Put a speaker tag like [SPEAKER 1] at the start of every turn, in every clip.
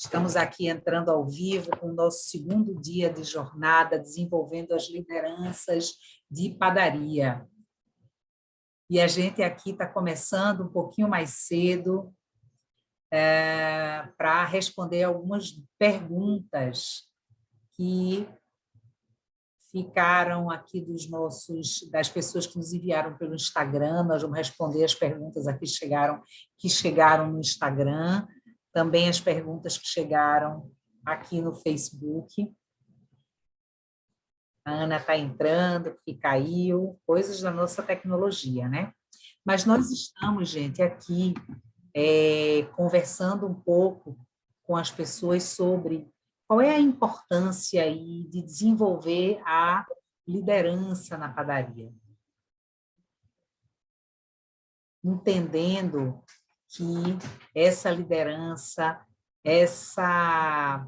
[SPEAKER 1] Estamos aqui entrando ao vivo com o nosso segundo dia de jornada, desenvolvendo as lideranças de padaria. E a gente aqui está começando um pouquinho mais cedo para responder algumas perguntas que ficaram aqui das pessoas que nos enviaram pelo Instagram. Nós vamos responder as perguntas aqui que chegaram no Instagram, também as perguntas que chegaram aqui no Facebook. A Ana está entrando, porque caiu, coisas da nossa tecnologia, né? Mas nós estamos, gente, aqui conversando um pouco com as pessoas sobre qual é a importância aí de desenvolver a liderança na padaria. Entendendo que essa liderança, essas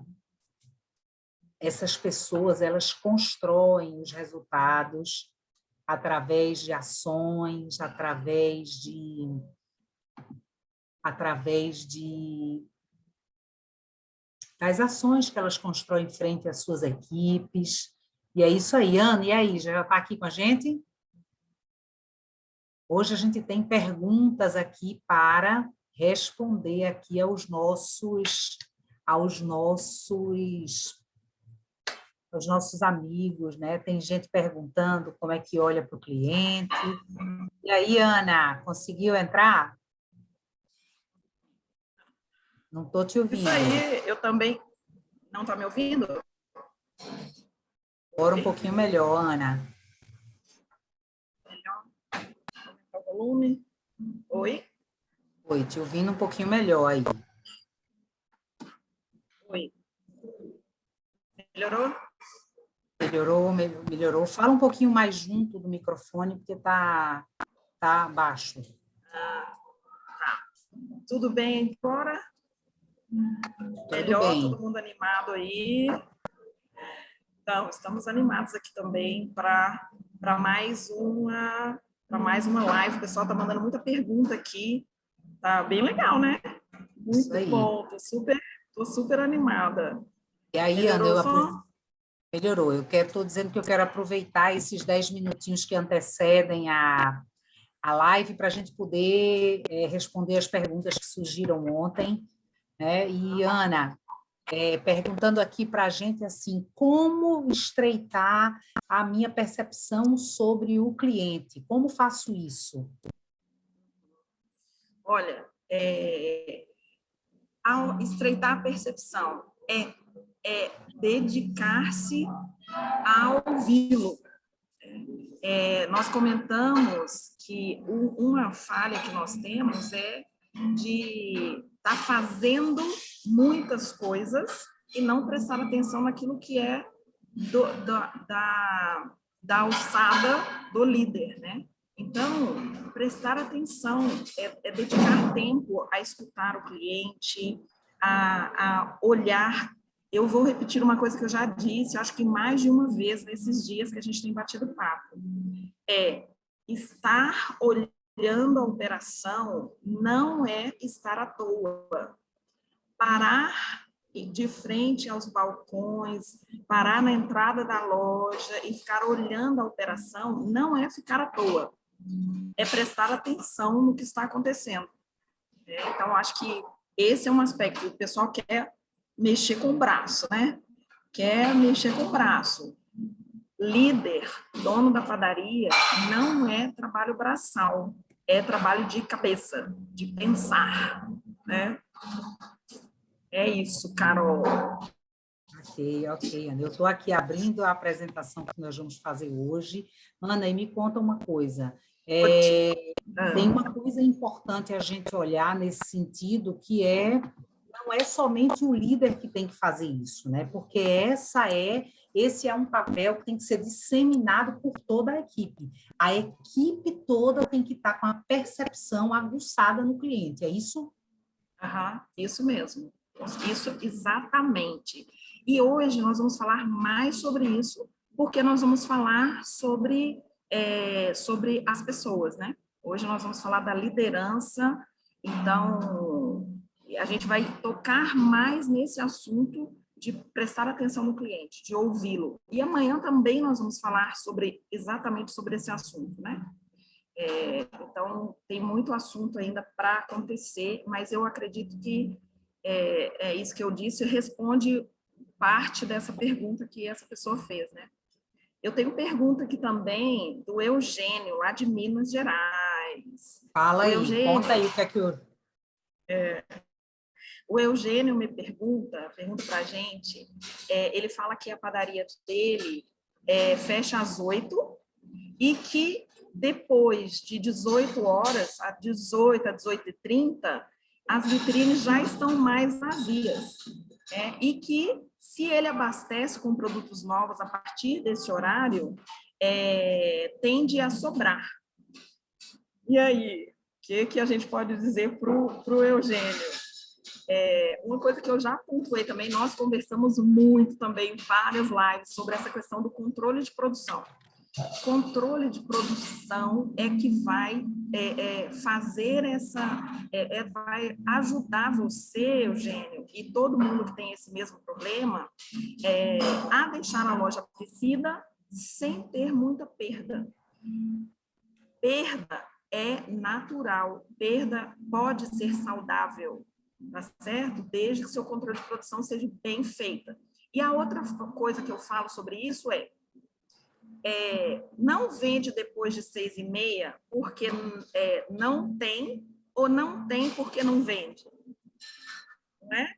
[SPEAKER 1] pessoas, elas constroem os resultados através de ações, através das ações que elas constroem frente às suas equipes. E é isso aí, Ana. E aí, já está aqui com a gente? Hoje a gente tem perguntas aqui para responder aqui aos nossos amigos, né? Tem gente perguntando como é que olha para o cliente. E aí, Ana, conseguiu entrar? Não estou te ouvindo.
[SPEAKER 2] Isso aí, eu também... Não está me ouvindo?
[SPEAKER 1] Agora um pouquinho melhor, Ana.
[SPEAKER 2] Melhor. Aumentar o volume. Oi?
[SPEAKER 1] Oi, te ouvindo um pouquinho melhor aí.
[SPEAKER 2] Oi. Melhorou?
[SPEAKER 1] Melhorou. Fala um pouquinho mais junto do microfone, porque tá baixo.
[SPEAKER 2] Tá. Tudo bem agora?
[SPEAKER 1] Tudo
[SPEAKER 2] Melhor,
[SPEAKER 1] bem.
[SPEAKER 2] todo mundo animado aí. Então, estamos animados aqui também para mais uma live. O pessoal está mandando muita pergunta aqui. Tá bem legal, né? Muito bom. Tô super animada.
[SPEAKER 1] E aí,
[SPEAKER 2] Melhorou
[SPEAKER 1] Ana, melhorou. Estou dizendo que eu quero aproveitar esses 10 minutinhos que antecedem a live para a gente poder responder as perguntas que surgiram ontem, né? E, Ana, perguntando aqui para a gente assim, como estreitar a minha percepção sobre o cliente? Como faço isso?
[SPEAKER 2] Olha, ao estreitar a percepção, é dedicar-se a ouvi-lo. Nós comentamos que uma falha que nós temos é de estar fazendo muitas coisas e não prestar atenção naquilo que é da alçada do líder, né? Então, prestar atenção é dedicar tempo a escutar o cliente, a olhar. Eu vou repetir uma coisa que eu já disse, acho que mais de uma vez nesses dias que a gente tem batido papo. Estar olhando a operação não é estar à toa. Parar de frente aos balcões, parar na entrada da loja e ficar olhando a operação não é ficar à toa. É prestar atenção no que está acontecendo. Então, acho que esse é um aspecto. O pessoal quer mexer com o braço, né? Quer mexer com o braço. Líder, dono da padaria, não é trabalho braçal, é trabalho de cabeça, de pensar, né? É isso, Carol.
[SPEAKER 1] Ok, Ana. Eu estou aqui abrindo a apresentação que nós vamos fazer hoje. Ana, e me conta uma coisa. Tem uma coisa importante a gente olhar nesse sentido, que não é somente o líder que tem que fazer isso, né? Porque esse é um papel que tem que ser disseminado por toda a equipe. A equipe toda tem que estar com a percepção aguçada no cliente, é isso?
[SPEAKER 2] Isso mesmo. Isso exatamente. E hoje nós vamos falar mais sobre isso, porque nós vamos falar sobre as pessoas, né? Hoje nós vamos falar da liderança. Então, a gente vai tocar mais nesse assunto de prestar atenção no cliente, de ouvi-lo. E amanhã também nós vamos falar exatamente sobre esse assunto, né? Então, tem muito assunto ainda para acontecer, mas eu acredito que é isso que eu disse, responde parte dessa pergunta que essa pessoa fez, né? Eu tenho pergunta aqui também do Eugênio, lá de Minas Gerais.
[SPEAKER 1] Fala aí, conta aí o que é que eu...
[SPEAKER 2] O Eugênio me pergunta para a gente, ele fala que a padaria dele fecha às 8 e que depois de 18 horas, às 18, às 18h30, as vitrines já estão mais vazias. E que, se ele abastece com produtos novos a partir desse horário, tende a sobrar. E aí, o que a gente pode dizer para o Eugênio? Uma coisa que eu já pontuei também, nós conversamos muito também em várias lives sobre essa questão do controle de produção. Controle de produção é que vai fazer vai ajudar você, Eugênio, e todo mundo que tem esse mesmo problema, a deixar a loja abastecida sem ter muita perda. Perda é natural, perda pode ser saudável, tá certo? Desde que seu controle de produção seja bem feita. E a outra coisa que eu falo sobre isso não vende depois de 6h30 porque não tem, ou não tem porque não vende. Né?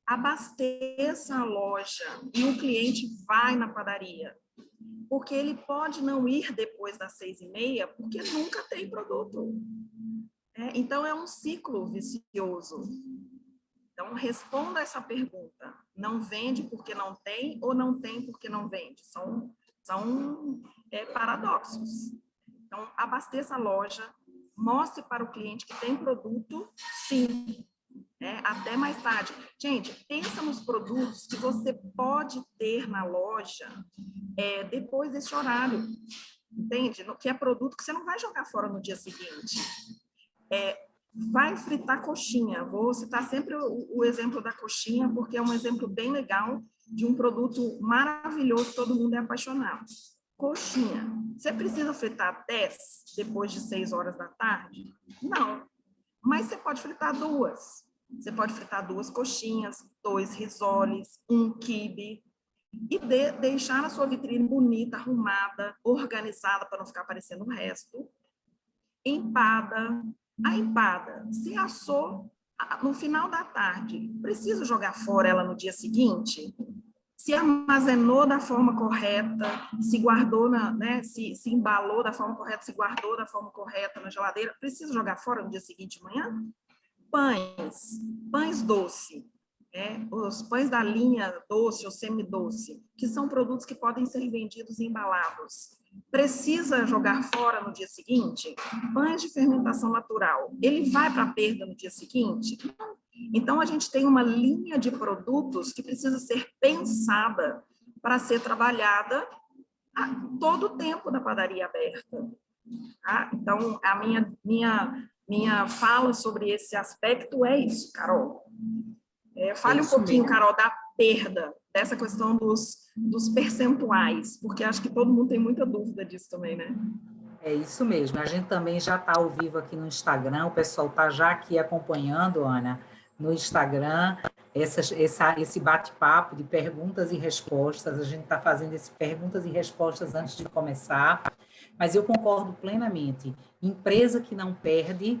[SPEAKER 2] Abasteça a loja e o cliente vai na padaria. Porque ele pode não ir depois das 6h30 porque nunca tem produto. Então, é um ciclo vicioso. Então, responda essa pergunta. Não vende porque não tem ou não tem porque não vende? São paradoxos. Então, abasteça a loja, mostre para o cliente que tem produto, sim. Até mais tarde. Gente, pensa nos produtos que você pode ter na loja depois desse horário. Entende? Que é produto que você não vai jogar fora no dia seguinte. Vai fritar coxinha. Vou citar sempre o exemplo da coxinha, porque é um exemplo bem legal de um produto maravilhoso, todo mundo é apaixonado. Coxinha. Você precisa fritar 10 depois de 6 horas da tarde? Não. Mas você pode fritar 2. Você pode fritar 2 coxinhas, 2 risoles, 1 quibe, e deixar a sua vitrine bonita, arrumada, organizada, para não ficar aparecendo o resto. Empada. A empada, se assou no final da tarde, precisa jogar fora ela no dia seguinte? Se armazenou da forma correta, se guardou, se embalou da forma correta, se guardou da forma correta na geladeira, precisa jogar fora no dia seguinte de manhã? Pães doce, os pães da linha doce ou semidoce, que são produtos que podem ser vendidos embalados. Precisa jogar fora no dia seguinte? Pães de fermentação natural, ele vai para a perda no dia seguinte? Então, a gente tem uma linha de produtos que precisa ser pensada para ser trabalhada a todo o tempo da padaria aberta. Tá? Então, a minha fala sobre esse aspecto é isso, Carol. Fale um pouquinho, mesmo, Carol, da perda, dessa questão dos percentuais, porque acho que todo mundo tem muita dúvida disso também, né?
[SPEAKER 1] É isso mesmo. A gente também já está ao vivo aqui no Instagram, o pessoal está já aqui acompanhando, Ana, no Instagram, esse bate-papo de perguntas e respostas. A gente está fazendo esse perguntas e respostas antes de começar, mas eu concordo plenamente. Empresa que não perde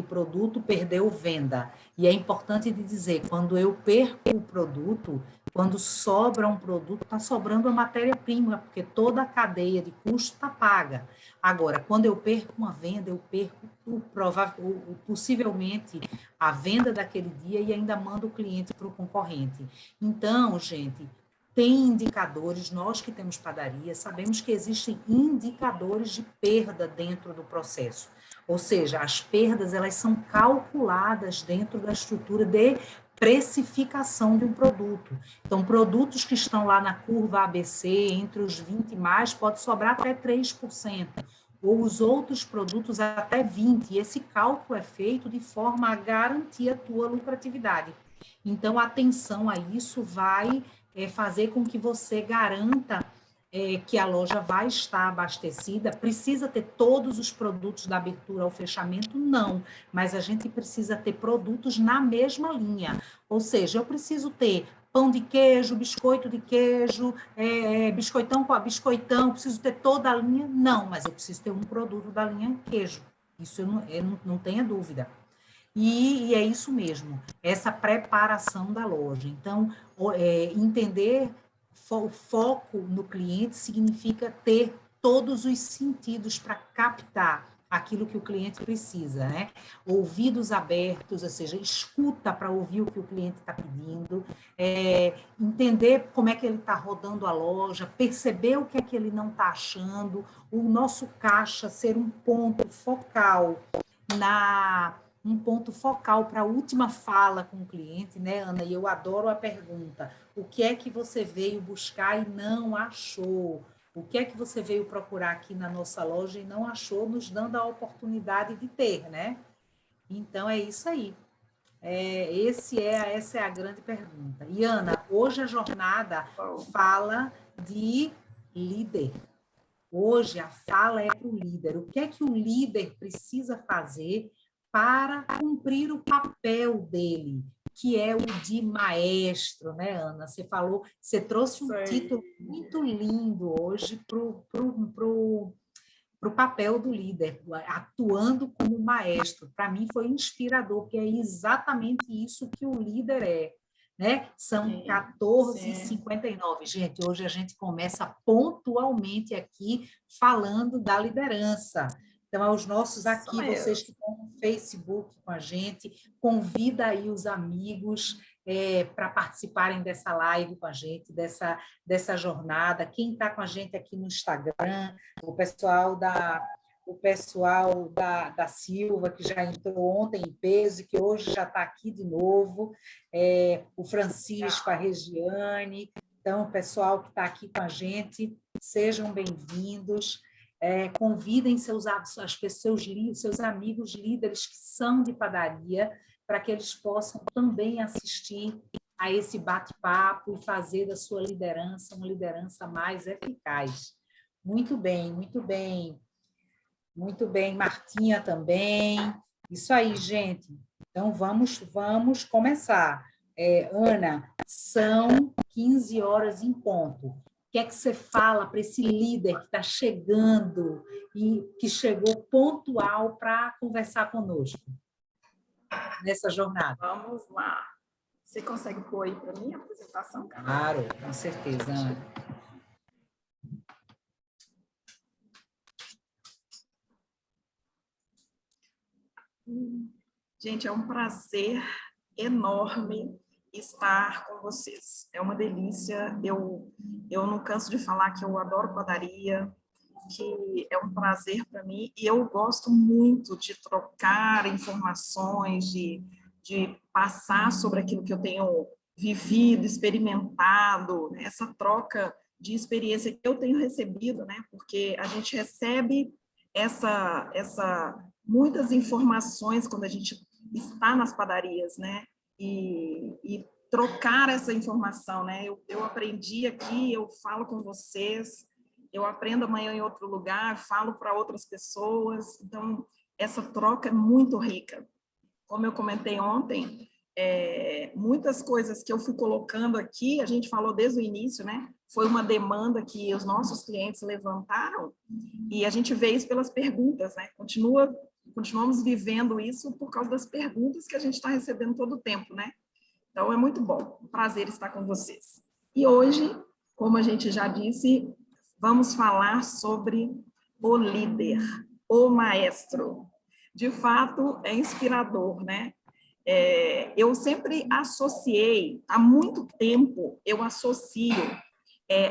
[SPEAKER 1] produto, perdeu venda. E é importante de dizer, quando eu perco o produto, quando sobra um produto, está sobrando a matéria-prima, porque toda a cadeia de custo está paga. Agora, quando eu perco uma venda, eu perco possivelmente a venda daquele dia e ainda mando o cliente para o concorrente. Então, gente, tem indicadores, nós que temos padaria, sabemos que existem indicadores de perda dentro do processo. Ou seja, as perdas, elas são calculadas dentro da estrutura de precificação de um produto. Então, produtos que estão lá na curva ABC, entre os 20 mais, pode sobrar até 3%. ou os outros produtos até 20. E esse cálculo é feito de forma a garantir a tua lucratividade. Então, atenção a isso vai fazer com que você garanta que a loja vai estar abastecida. Precisa ter todos os produtos da abertura ao fechamento? Não, mas a gente precisa ter produtos na mesma linha. Ou seja, eu preciso ter pão de queijo, biscoito de queijo, biscoitão com biscoitão, preciso ter toda a linha? Não, mas eu preciso ter um produto da linha queijo. Isso eu não tenha dúvida. E é isso mesmo, essa preparação da loja. Então, entender o foco no cliente significa ter todos os sentidos para captar aquilo que o cliente precisa, né? Ouvidos abertos, ou seja, escuta para ouvir o que o cliente está pedindo, entender como é que ele está rodando a loja, perceber o que é que ele não está achando, o nosso caixa ser um ponto focal para a última fala com o cliente, né, Ana? E eu adoro a pergunta: o que é que você veio buscar e não achou? O que é que você veio procurar aqui na nossa loja e não achou, nos dando a oportunidade de ter, né? Então, é isso aí. Essa é a grande pergunta. E, Ana, hoje a jornada fala de líder. Hoje a fala é para o líder. O que é que o líder precisa fazer para cumprir o papel dele, que é o de maestro, né, Ana? Você trouxe um título muito lindo hoje para o papel do líder, atuando como maestro. Para mim foi inspirador, porque é exatamente isso que o líder é. Né? São 14h59. Gente, hoje a gente começa pontualmente aqui falando da liderança. Então, aos nossos aqui, vocês que estão no Facebook com a gente, convida aí os amigos para participarem dessa live com a gente, dessa jornada. Quem está com a gente aqui no Instagram, o pessoal da Silva, que já entrou ontem em peso e que hoje já está aqui de novo, o Francisco, a Regiane. Então, o pessoal que está aqui com a gente, sejam bem-vindos. Convidem seus amigos líderes que são de padaria, para que eles possam também assistir a esse bate-papo e fazer da sua liderança uma liderança mais eficaz. Muito bem, muito bem. Muito bem, Martinha também. Isso aí, gente. Então, vamos começar. Ana, são 15 horas em ponto. O que é que você fala para esse líder que está chegando e que chegou pontual para conversar conosco nessa jornada?
[SPEAKER 2] Vamos lá. Você consegue pôr aí para mim a apresentação, cara?
[SPEAKER 1] Claro, com certeza, Ana.
[SPEAKER 2] Gente, é um prazer enorme estar com vocês. É uma delícia. Eu não canso de falar que eu adoro padaria, que é um prazer para mim, e eu gosto muito de trocar informações, de passar sobre aquilo que eu tenho vivido, experimentado, né? Essa troca de experiência que eu tenho recebido, né? Porque a gente recebe muitas informações quando a gente está nas padarias, né? E trocar essa informação, né? Eu aprendi aqui, eu falo com vocês, eu aprendo amanhã em outro lugar, falo para outras pessoas, então essa troca é muito rica. Como eu comentei ontem, muitas coisas que eu fui colocando aqui, a gente falou desde o início, né? Foi uma demanda que os nossos clientes levantaram, e a gente vê isso pelas perguntas, né? Continuamos vivendo isso por causa das perguntas que a gente está recebendo todo o tempo, né? Então, é muito bom, um prazer estar com vocês. E hoje, como a gente já disse, vamos falar sobre o líder, o maestro. De fato, é inspirador, né? Eu sempre associei, há muito tempo, eu associo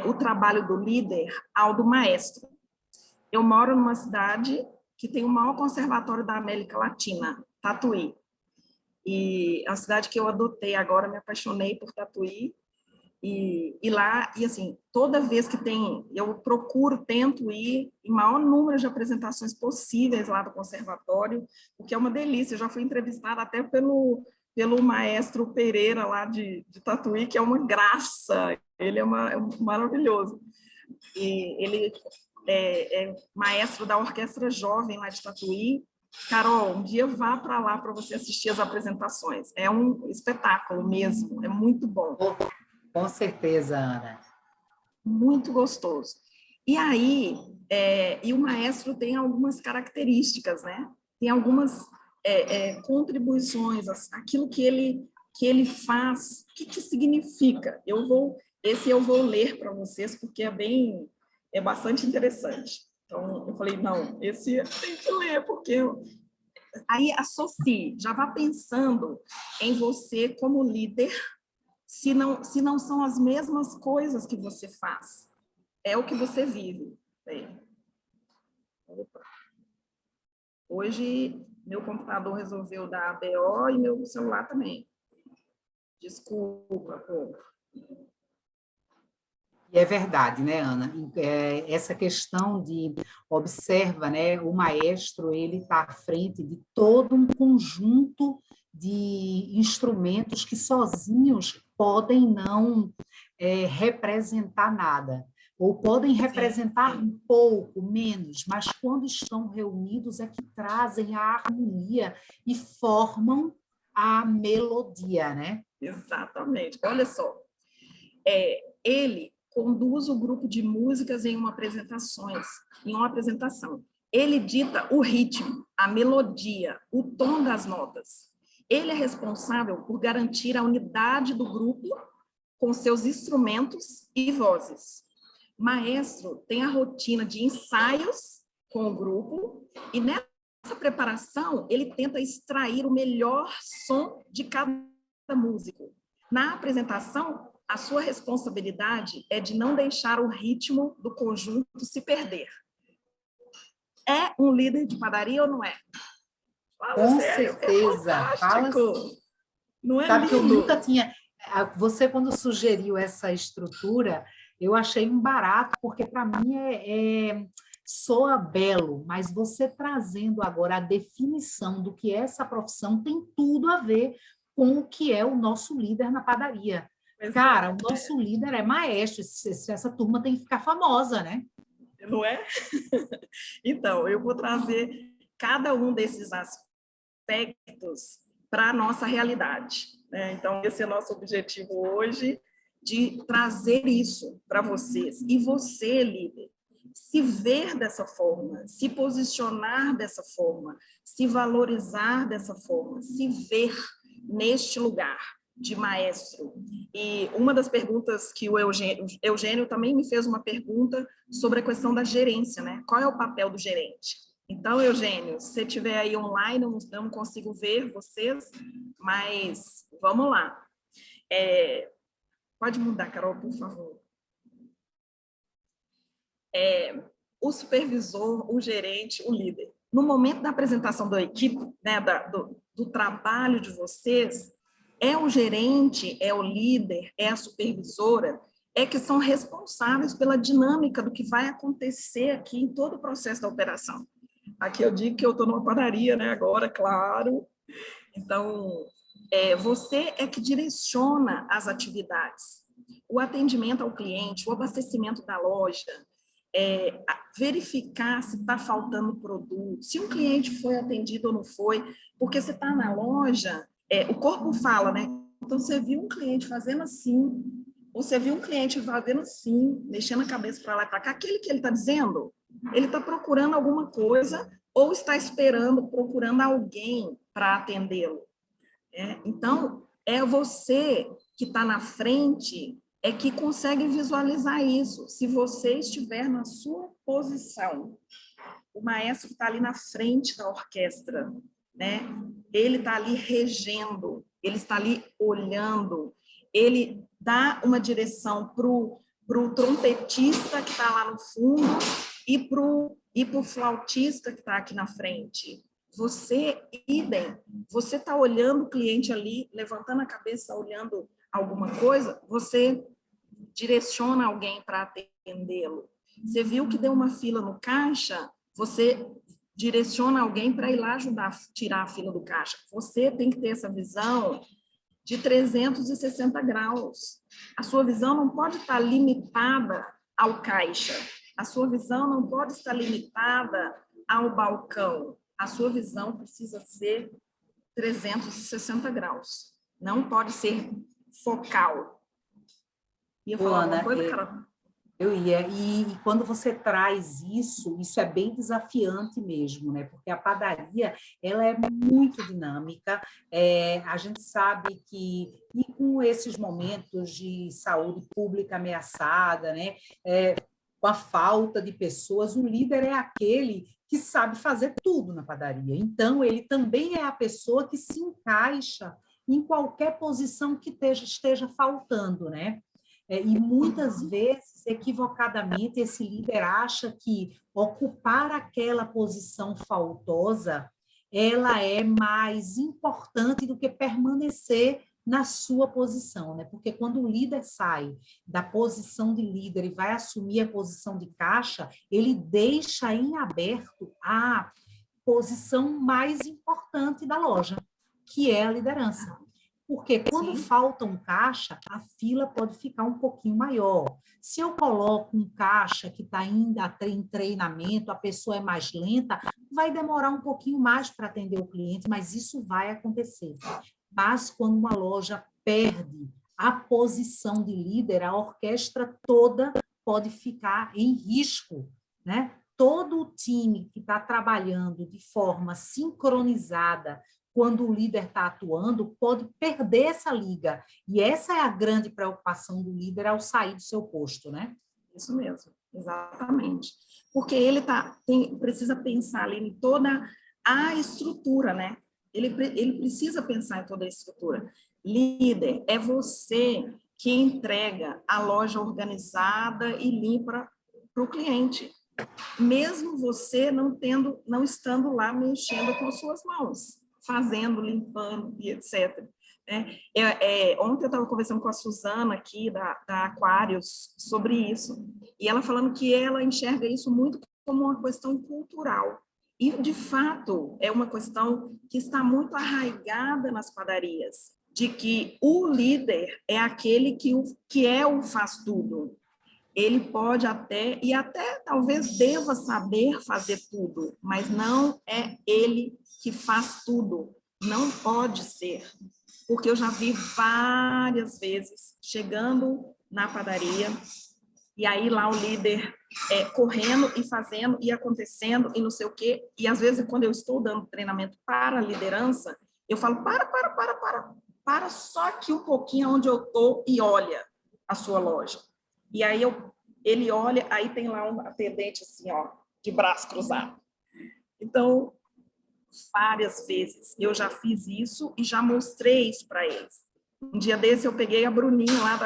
[SPEAKER 2] o trabalho do líder ao do maestro. Eu moro numa cidade que tem o maior conservatório da América Latina, Tatuí. E a cidade que eu adotei agora, me apaixonei por Tatuí. E lá, e assim, toda vez que tem, eu procuro, tento ir em maior número de apresentações possíveis lá do conservatório, o que é uma delícia. Eu já fui entrevistada até pelo maestro Pereira lá de Tatuí, que é uma graça, ele é maravilhoso. E ele é maestro da Orquestra Jovem lá de Tatuí. Carol, um dia vá para lá para você assistir as apresentações. É um espetáculo mesmo, é muito bom.
[SPEAKER 1] Com certeza, Ana.
[SPEAKER 2] Muito gostoso. E aí, e o maestro tem algumas características, né? Tem algumas contribuições, aquilo que ele faz, o que significa? Esse eu vou ler para vocês, porque é bastante interessante. Então, eu falei, não, esse tem que ler, porque... Aí, associe, já vá pensando em você como líder, se não são as mesmas coisas que você faz. É o que você vive. Bem, opa. Hoje, meu computador resolveu dar ABO e meu celular também. Desculpa, pô.
[SPEAKER 1] E é verdade, né, Ana? Essa questão de, observa, né, o maestro, ele está à frente de todo um conjunto de instrumentos que sozinhos podem não representar nada, ou podem representar pouco, menos, mas quando estão reunidos é que trazem a harmonia e formam a melodia, né?
[SPEAKER 2] Exatamente. Olha só, ele conduz o grupo de músicas em uma apresentação. Ele dita o ritmo, a melodia, o tom das notas. Ele é responsável por garantir a unidade do grupo com seus instrumentos e vozes. Maestro tem a rotina de ensaios com o grupo e nessa preparação ele tenta extrair o melhor som de cada músico. Na apresentação, a sua responsabilidade é de não deixar o ritmo do conjunto se perder. É um líder de padaria ou não é?
[SPEAKER 1] Com certeza.
[SPEAKER 2] É fantástico. Não é
[SPEAKER 1] Sabe
[SPEAKER 2] lindo?
[SPEAKER 1] que eu nunca tinha... Você, quando sugeriu essa estrutura, eu achei um barato, porque para mim soa belo, mas você trazendo agora a definição do que é essa profissão tem tudo a ver com o que é o nosso líder na padaria. Cara, o nosso líder é maestro, essa turma tem que ficar famosa, né?
[SPEAKER 2] Não é? Então, eu vou trazer cada um desses aspectos para a nossa realidade, né? Então, esse é o nosso objetivo hoje, de trazer isso para vocês. E você, líder, se ver dessa forma, se posicionar dessa forma, se valorizar dessa forma, se ver neste lugar de maestro. E uma das perguntas que o Eugênio também me fez uma pergunta sobre a questão da gerência, né? Qual é o papel do gerente? Então, Eugênio, se você estiver aí online, eu não consigo ver vocês, mas vamos lá. Pode mudar, Carol, por favor. O supervisor, o gerente, o líder. No momento da apresentação da equipe, né, do trabalho de vocês, é o gerente, é o líder, é a supervisora, que são responsáveis pela dinâmica do que vai acontecer aqui em todo o processo da operação. Aqui eu digo que eu estou numa padaria, né, agora, claro. Então, você é que direciona as atividades. O atendimento ao cliente, o abastecimento da loja, verificar se está faltando produto, se um cliente foi atendido ou não foi, porque você está na loja, o corpo fala, né? Então, você viu um cliente fazendo assim, ou você viu um cliente fazendo assim, mexendo a cabeça para lá e para cá, aquele que ele está dizendo, ele está procurando alguma coisa ou está procurando alguém para atendê-lo. Então, é você que está na frente, que consegue visualizar isso. Se você estiver na sua posição, o maestro está ali na frente da orquestra, né? Ele está ali regendo, ele está ali olhando, ele dá uma direção para o trompetista que está lá no fundo e para o flautista que está aqui na frente. Você, idem, você está olhando o cliente ali, levantando a cabeça, olhando alguma coisa, você direciona alguém para atendê-lo. Você viu que deu uma fila no caixa, você direciona alguém para ir lá ajudar a tirar a fila do caixa. Você tem que ter essa visão de 360 graus. A sua visão não pode estar limitada ao caixa. A sua visão não pode estar limitada ao balcão. A sua visão precisa ser 360 graus. Não pode ser focal. Ia falar alguma coisa, Carol?
[SPEAKER 1] Eu ia. E quando você traz isso é bem desafiante mesmo, né? Porque a padaria, ela é muito dinâmica. A gente sabe que, e com esses momentos de saúde pública ameaçada, né? Com a falta de pessoas, o líder é aquele que sabe fazer tudo na padaria. Então, ele também é a pessoa que se encaixa em qualquer posição que esteja faltando, né? E muitas vezes, equivocadamente, esse líder acha que ocupar aquela posição faltosa, ela é mais importante do que permanecer na sua posição, né? Porque quando o líder sai da posição de líder e vai assumir a posição de caixa, ele deixa em aberto a posição mais importante da loja, que é a liderança. Porque quando falta um caixa, a fila pode ficar um pouquinho maior. Se eu coloco um caixa que está ainda em treinamento, a pessoa é mais lenta, vai demorar um pouquinho mais para atender o cliente, mas isso vai acontecer. Mas quando uma loja perde a posição de líder, a orquestra toda pode ficar em risco, né? Todo o time que está trabalhando de forma sincronizada, quando o líder está atuando, pode perder essa liga. E essa é a grande preocupação do líder ao sair do seu posto, né?
[SPEAKER 2] Isso mesmo, exatamente. Porque ele precisa pensar ali em toda a estrutura, né? Ele precisa pensar em toda a estrutura. Líder é você que entrega a loja organizada e limpa para o cliente. Mesmo você não estando lá mexendo com suas mãos, fazendo, limpando e etc. Ontem eu estava conversando com a Suzana aqui, da Aquarius, sobre isso, e ela falando que ela enxerga isso muito como uma questão cultural. E, de fato, é uma questão que está muito arraigada nas padarias, de que o líder é aquele que é o faz tudo. Ele pode até talvez deva saber fazer tudo, mas não é ele que faz tudo. Não pode ser. Porque eu já vi várias vezes chegando na padaria, e aí lá o líder correndo e fazendo e acontecendo e não sei o quê. E às vezes, quando eu estou dando treinamento para a liderança, eu falo, para só aqui um pouquinho onde eu estou e olha a sua loja. E aí ele olha, aí tem lá um atendente assim, ó, de braço cruzado. Então, várias vezes eu já fiz isso e já mostrei isso para eles. Um dia desse eu peguei a Bruninha lá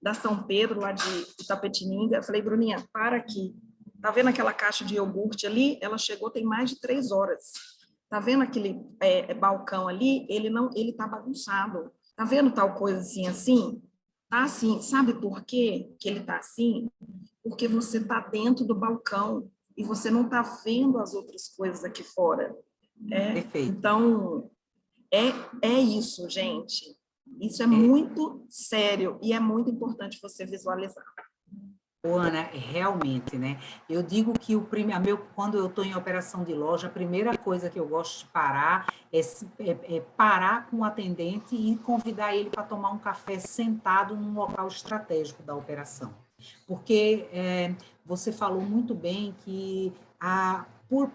[SPEAKER 2] da São Pedro, lá de Itapetininga, eu falei, Bruninha, para aqui. Tá vendo aquela caixa de iogurte ali? Ela chegou tem mais de 3 horas. Tá vendo aquele balcão ali? Ele tá bagunçado. Tá vendo tal coisa assim? Tá assim. Sabe por quê que ele tá assim? Porque você tá dentro do balcão e você não tá vendo as outras coisas aqui fora.
[SPEAKER 1] Perfeito.
[SPEAKER 2] Então, é isso, gente. Isso é muito sério e é muito importante você visualizar.
[SPEAKER 1] Ana, realmente, né? Eu digo que quando eu estou em operação de loja, a primeira coisa que eu gosto de parar é parar com o atendente e convidar ele para tomar um café sentado num local estratégico da operação. Porque você falou muito bem que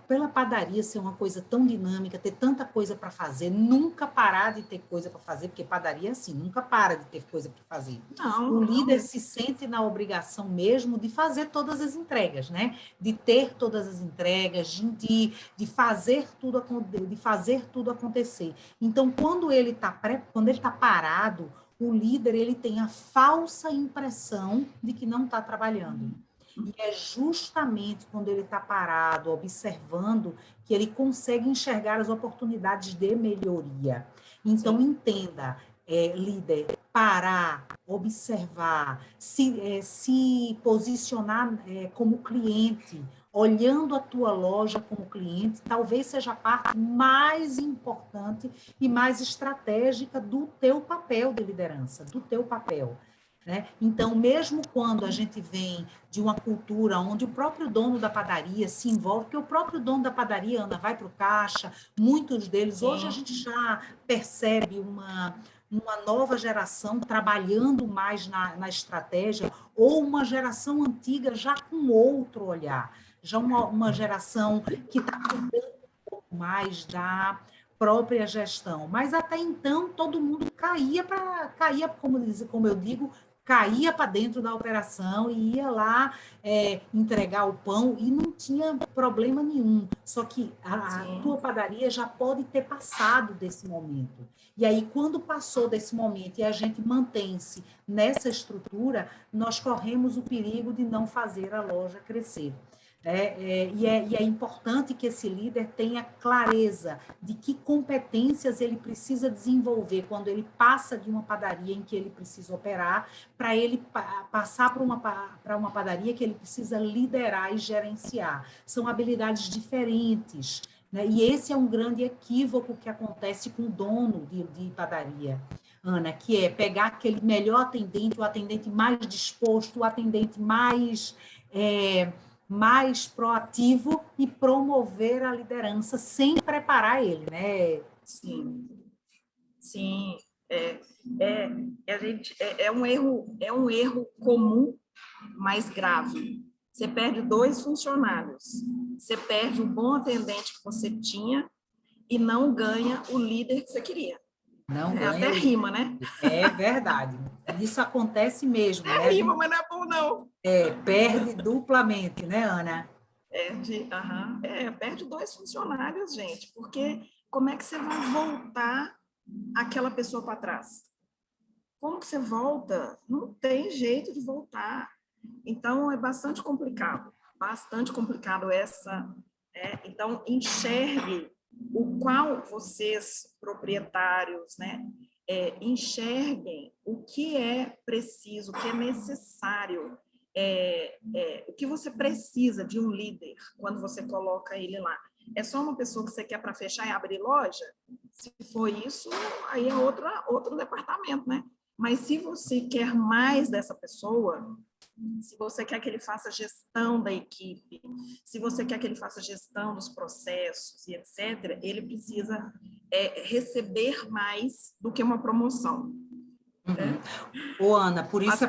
[SPEAKER 1] pela padaria ser uma coisa tão dinâmica, ter tanta coisa para fazer, nunca parar de ter coisa para fazer, porque padaria é assim, nunca para de ter coisa para fazer. O líder se sente na obrigação mesmo de fazer todas as entregas, né? De ter todas as entregas, de fazer tudo acontecer. Então, quando ele está parado, o líder ele tem a falsa impressão de que não está trabalhando. E é justamente quando ele está parado, observando, que ele consegue enxergar as oportunidades de melhoria. Então, entenda, líder, parar, observar, se posicionar como cliente, olhando a tua loja como cliente, talvez seja a parte mais importante e mais estratégica do teu papel de liderança, do teu papel. Né? Então, mesmo quando a gente vem de uma cultura onde o próprio dono da padaria se envolve, porque o próprio dono da padaria, Ana, vai para o caixa, muitos deles, hoje a gente já percebe uma nova geração trabalhando mais na estratégia, ou uma geração antiga já com outro olhar, já uma geração que está cuidando um pouco mais da própria gestão. Mas até então todo mundo caía, como eu digo, caía para dentro da operação e ia lá entregar o pão e não tinha problema nenhum. Só que a tua padaria já pode ter passado desse momento. E aí, quando passou desse momento e a gente mantém-se nessa estrutura, nós corremos o perigo de não fazer a loja crescer. E é importante que esse líder tenha clareza de que competências ele precisa desenvolver quando ele passa de uma padaria em que ele precisa operar, para ele passar para uma padaria que ele precisa liderar e gerenciar. São habilidades diferentes, né? E esse é um grande equívoco que acontece com o dono de padaria, Ana, que é pegar aquele melhor atendente, o atendente mais disposto, o atendente mais proativo e promover a liderança sem preparar ele, né?
[SPEAKER 2] Sim, sim. É um erro comum, mas grave. Você perde 2 funcionários, você perde o bom atendente que você tinha e não ganha o líder que você queria.
[SPEAKER 1] Não ganha.
[SPEAKER 2] Até rima, né?
[SPEAKER 1] É verdade. Isso acontece mesmo, né?
[SPEAKER 2] Rima, mas não é bom, não.
[SPEAKER 1] Perde duplamente, né, Ana?
[SPEAKER 2] Perde 2 funcionários, gente, porque como é que você vai voltar aquela pessoa para trás? Como que você volta? Não tem jeito de voltar. Então, é bastante complicado essa. Então, enxergue o qual vocês, proprietários, né, enxerguem o que é preciso, o que é necessário, o que você precisa de um líder quando você coloca ele lá. É só uma pessoa que você quer para fechar e abrir loja? Se for isso, aí é outro departamento, né? Mas se você quer mais dessa pessoa, se você quer que ele faça gestão da equipe, se você quer que ele faça gestão dos processos e etc., ele precisa receber mais do que uma promoção.
[SPEAKER 1] Ô, Ana, por isso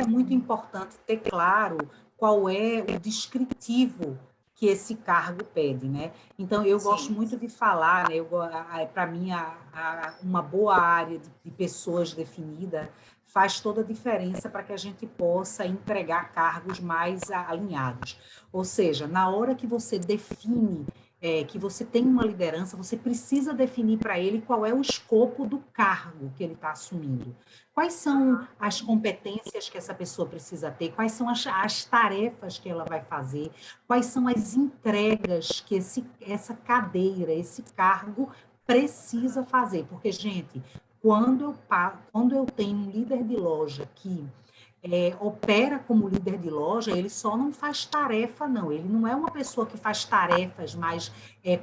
[SPEAKER 1] é muito importante ter claro qual é o descritivo que esse cargo pede, né? Então, eu gosto muito de falar, né? Para mim, uma boa área de pessoas definida faz toda a diferença para que a gente possa entregar cargos mais alinhados. Ou seja, na hora que você define que você tem uma liderança, você precisa definir para ele qual é o escopo do cargo que ele está assumindo. Quais são as competências que essa pessoa precisa ter? Quais são as tarefas que ela vai fazer? Quais são as entregas que essa cadeira, esse cargo precisa fazer? Porque, gente, quando eu tenho um líder de loja que opera como líder de loja, ele só não faz tarefa, não. Ele não é uma pessoa que faz tarefas mais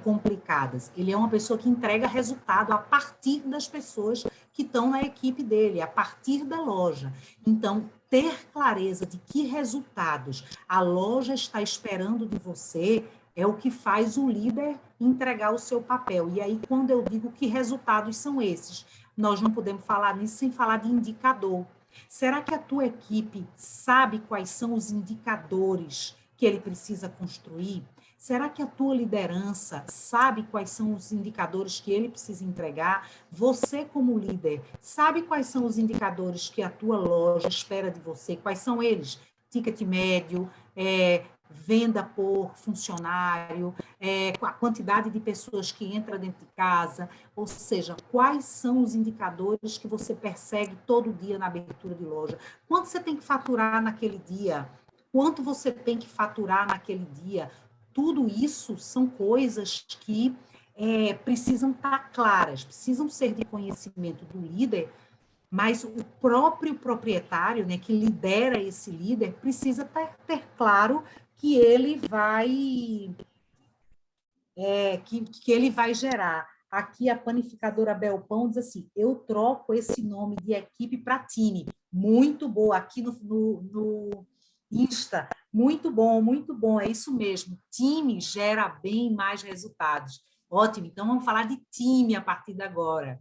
[SPEAKER 1] complicadas. Ele é uma pessoa que entrega resultado a partir das pessoas que estão na equipe dele, a partir da loja. Então, ter clareza de que resultados a loja está esperando de você é o que faz o líder entregar o seu papel. E aí, quando eu digo que resultados são esses, nós não podemos falar nisso sem falar de indicador. Será que a tua equipe sabe quais são os indicadores que ele precisa construir? Será que a tua liderança sabe quais são os indicadores que ele precisa entregar? Você, como líder, sabe quais são os indicadores que a tua loja espera de você? Quais são eles? Ticket médio, venda por funcionário, a quantidade de pessoas que entra dentro de casa, ou seja, quais são os indicadores que você persegue todo dia na abertura de loja? Quanto você tem que faturar naquele dia? Quanto você tem que faturar naquele dia? Tudo isso são coisas que precisam estar claras, precisam ser de conhecimento do líder, mas o próprio proprietário, né, que lidera esse líder, precisa ter claro que ele vai que ele vai gerar. Aqui a panificadora Belpão diz assim, eu troco esse nome de equipe para time. Muito boa, aqui no Insta, muito bom, é isso mesmo. Time gera bem mais resultados. Ótimo, então vamos falar de time a partir de agora.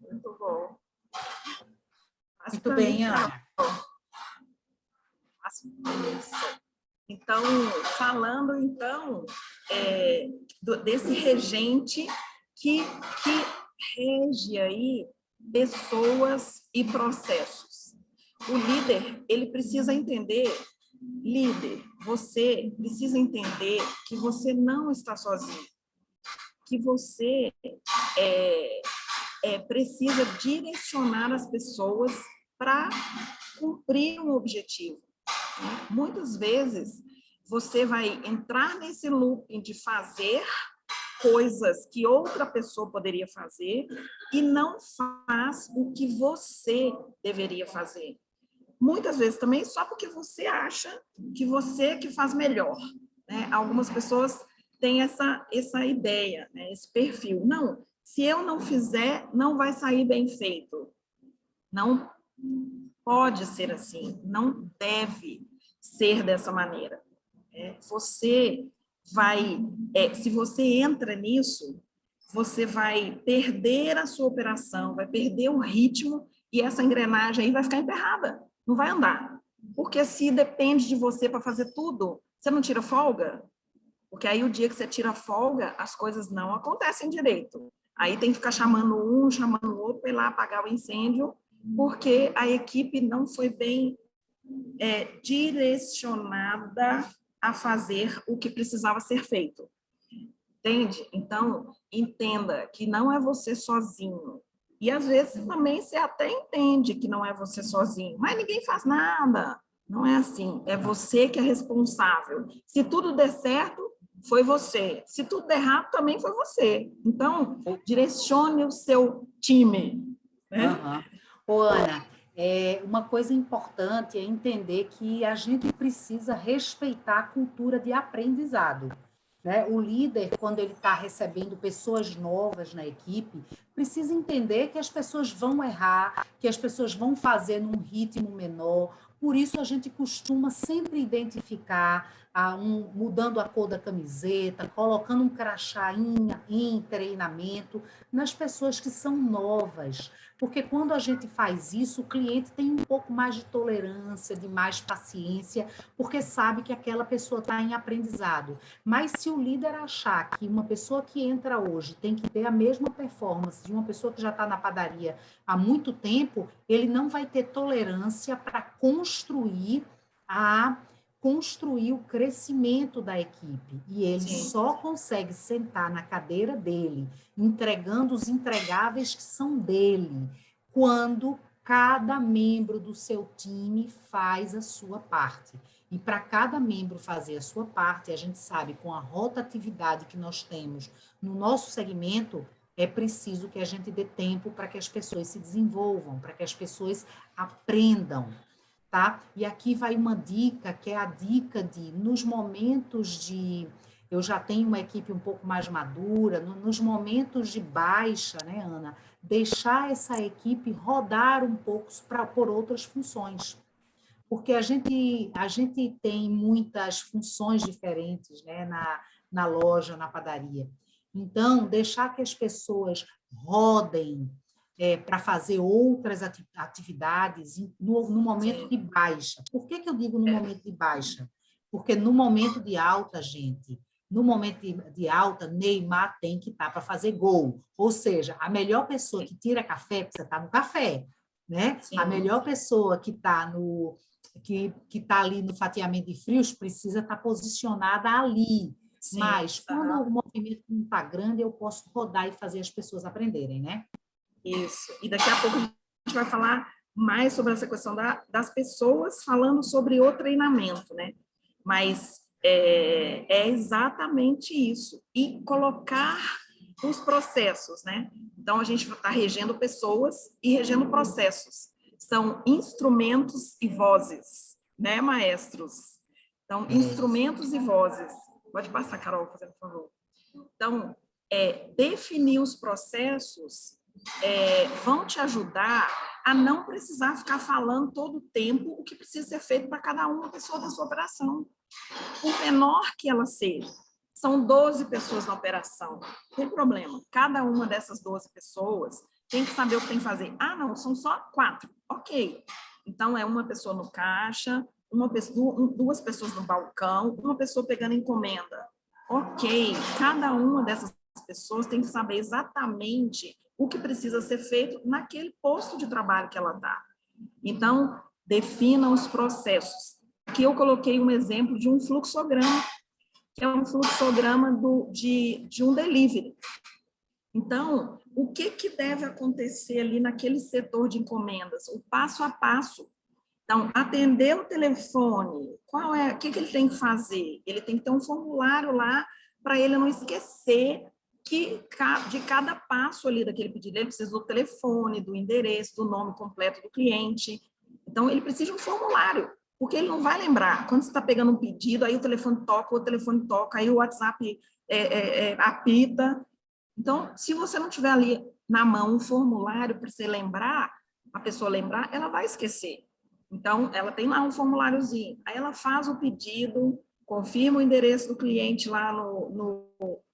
[SPEAKER 2] Muito bom.
[SPEAKER 1] Muito bem, Ana.
[SPEAKER 2] Então, falando, desse regente que rege aí pessoas e processos. O líder, ele precisa entender, você precisa entender que você não está sozinho, que você precisa direcionar as pessoas para cumprir um objetivo. Muitas vezes, você vai entrar nesse looping de fazer coisas que outra pessoa poderia fazer e não faz o que você deveria fazer. Muitas vezes também só porque você acha que você que faz melhor, né? Algumas pessoas têm essa ideia, né? Esse perfil. Não, se eu não fizer, não vai sair bem feito. Não pode ser assim, não deve ser dessa maneira. Você vai, se você entra nisso, você vai perder a sua operação, vai perder o ritmo e essa engrenagem aí vai ficar emperrada, não vai andar. Porque se depende de você para fazer tudo, você não tira folga? Porque aí o dia que você tira folga, as coisas não acontecem direito. Aí tem que ficar chamando um, chamando o outro para ir lá apagar o incêndio, porque a equipe não foi bem direcionada a fazer o que precisava ser feito. Entende? Então, entenda que não é você sozinho. E, às vezes, também você até entende que não é você sozinho, mas ninguém faz nada. Não é assim. É você que é responsável. Se tudo der certo, foi você. Se tudo der errado, também foi você. Então, direcione o seu time. Né?
[SPEAKER 1] Ô, Ana, uma coisa importante é entender que a gente precisa respeitar a cultura de aprendizado. Né? O líder, quando ele está recebendo pessoas novas na equipe, precisa entender que as pessoas vão errar, que as pessoas vão fazer num ritmo menor. Por isso, a gente costuma sempre identificar mudando a cor da camiseta, colocando um crachá em treinamento nas pessoas que são novas. Porque quando a gente faz isso, o cliente tem um pouco mais de tolerância, de mais paciência, porque sabe que aquela pessoa está em aprendizado. Mas se o líder achar que uma pessoa que entra hoje tem que ter a mesma performance de uma pessoa que já está na padaria há muito tempo, ele não vai ter tolerância para construir o crescimento da equipe. E ele só consegue sentar na cadeira dele, entregando os entregáveis que são dele, quando cada membro do seu time faz a sua parte. E para cada membro fazer a sua parte, a gente sabe, com a rotatividade que nós temos no nosso segmento, é preciso que a gente dê tempo para que as pessoas se desenvolvam, para que as pessoas aprendam. Tá? E aqui vai uma dica, que é a dica de, nos momentos de, eu já tenho uma equipe um pouco mais madura, nos momentos de baixa, né, Ana, deixar essa equipe rodar um pouco por outras funções. Porque a gente tem muitas funções diferentes, né, na loja, na padaria. Então, deixar que as pessoas rodem, para fazer outras atividades no momento de baixa. Por que eu digo no momento de baixa? Porque no momento de alta, gente, no momento de alta, Neymar tem que estar para fazer gol. Ou seja, a melhor pessoa que tira café precisa estar no café. Né? A melhor pessoa que está ali no fatiamento de frios precisa estar posicionada ali. Sim, mas quando o movimento não está grande, eu posso rodar e fazer as pessoas aprenderem, né?
[SPEAKER 2] Isso. E daqui a pouco a gente vai falar mais sobre essa questão das pessoas falando sobre o treinamento, né? Mas É exatamente isso. E colocar os processos, né? Então, a gente está regendo pessoas e regendo processos. São instrumentos e vozes, né, maestros? Então, instrumentos e vozes. Pode passar, Carol, por favor. Então, definir os processos vão te ajudar a não precisar ficar falando todo o tempo o que precisa ser feito para cada uma pessoa da sua operação. Por menor que ela seja. São 12 pessoas na operação. Não tem problema. Cada uma dessas 12 pessoas tem que saber o que tem que fazer. Ah, não, são só 4. Ok. Então, é uma pessoa no caixa, duas pessoas no balcão, uma pessoa pegando encomenda. Ok. Cada uma dessas pessoas tem que saber exatamente o que precisa ser feito naquele posto de trabalho que ela está. Então, defina os processos. Aqui eu coloquei um exemplo de um fluxograma, que é um fluxograma de um delivery. Então, o que deve acontecer ali naquele setor de encomendas? O passo a passo. Então, atender o telefone, o que ele tem que fazer? Ele tem que ter um formulário lá para ele não esquecer que de cada passo ali daquele pedido, ele precisa do telefone, do endereço, do nome completo do cliente. Então, ele precisa de um formulário, porque ele não vai lembrar. Quando você está pegando um pedido, aí o telefone toca, aí o WhatsApp apita. Então, se você não tiver ali na mão um formulário para você lembrar, a pessoa lembrar, ela vai esquecer. Então, ela tem lá um formuláriozinho. Aí ela faz o pedido, confirma o endereço do cliente lá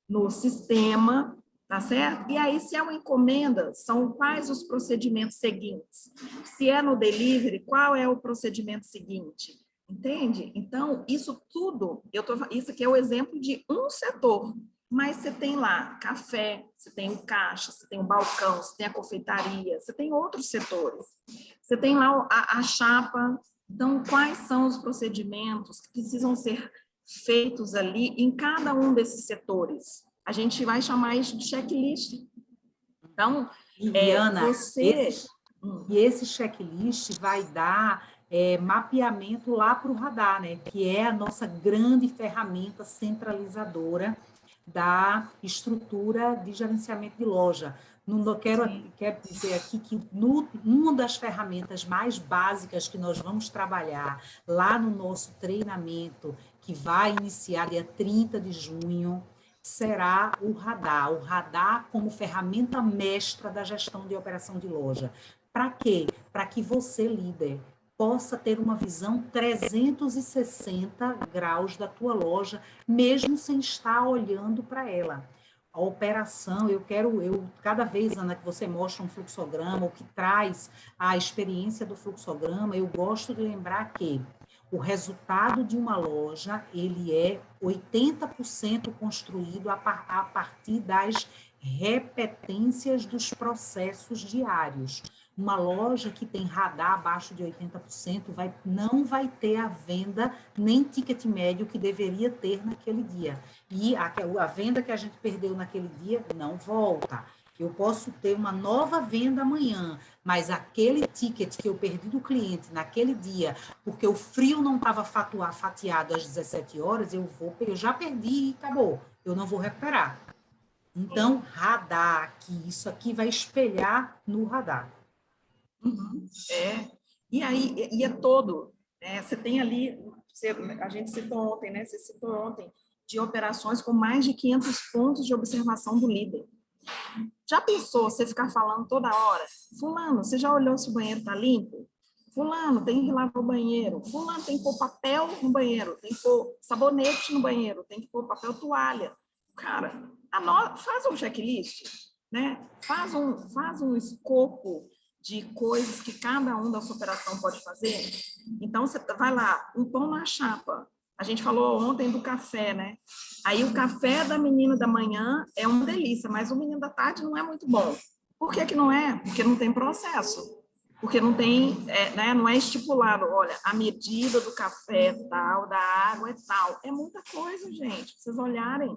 [SPEAKER 2] no sistema, tá certo? E aí, se é uma encomenda, são quais os procedimentos seguintes? Se é no delivery, qual é o procedimento seguinte? Entende? Então, isso tudo, isso aqui é o exemplo de um setor, mas você tem lá café, você tem o caixa, você tem o balcão, você tem a confeitaria, você tem outros setores. Você tem lá a chapa. Então, quais são os procedimentos que precisam ser feitos ali em cada um desses setores? A gente vai chamar isso de checklist. Então,
[SPEAKER 1] Ana,
[SPEAKER 2] você...
[SPEAKER 1] esse checklist vai dar mapeamento lá para o radar, né? Que é a nossa grande ferramenta centralizadora da estrutura de gerenciamento de loja. Quero dizer aqui que uma das ferramentas mais básicas que nós vamos trabalhar lá no nosso treinamento, que vai iniciar dia 30 de junho, será o radar. O radar como ferramenta mestra da gestão de operação de loja. Para quê? Para que você, líder, possa ter uma visão 360 graus da tua loja, mesmo sem estar olhando para ela. A operação, cada vez, Ana, que você mostra um fluxograma, ou que traz a experiência do fluxograma, eu gosto de lembrar que o resultado de uma loja, ele é 80% construído a partir das repetências dos processos diários. Uma loja que tem radar abaixo de 80% não vai ter a venda nem ticket médio que deveria ter naquele dia. E a venda que a gente perdeu naquele dia não volta. Eu posso ter uma nova venda amanhã, mas aquele ticket que eu perdi do cliente naquele dia, porque o frio não estava fatiado às 17 horas, eu já perdi e acabou. Eu não vou recuperar. Então, radar aqui, isso aqui vai espelhar no radar.
[SPEAKER 2] E aí, é todo. Você tem ali, a gente citou ontem, né? Você citou ontem, de operações com mais de 500 pontos de observação do líder. Já pensou você ficar falando toda hora? Fulano, você já olhou se o banheiro está limpo? Fulano, tem que lavar o banheiro. Fulano, tem que pôr papel no banheiro. Tem que pôr sabonete no banheiro. Tem que pôr papel toalha. Cara, faz um checklist, né? Faz um escopo de coisas que cada um da sua operação pode fazer. Então, você vai lá, um pão na chapa. A gente falou ontem do café, né? Aí o café da menina da manhã é uma delícia, mas o menino da tarde não é muito bom. Por que não é? Porque não tem processo. Porque não tem, né, não é estipulado, olha, a medida do café é tal, da água é tal. É muita coisa, gente, pra vocês olharem.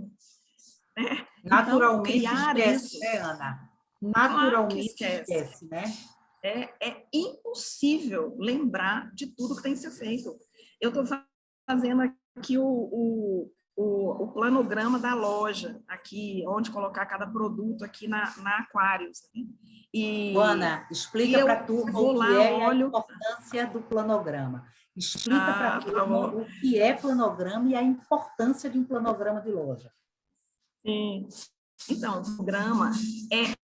[SPEAKER 2] Né?
[SPEAKER 1] Naturalmente
[SPEAKER 2] então,
[SPEAKER 1] esquece,
[SPEAKER 2] isso.
[SPEAKER 1] né, Ana? Naturalmente
[SPEAKER 2] claro
[SPEAKER 1] esquece, né?
[SPEAKER 2] É impossível lembrar de tudo que tem que ser feito. Eu estou fazendo aqui o planograma da loja, aqui, onde colocar cada produto aqui na Aquários. Né?
[SPEAKER 1] Ana, explica para a turma o que é a importância do planograma. Explica para a turma o que é planograma e a importância de um planograma de loja.
[SPEAKER 2] Sim. Então, o planograma é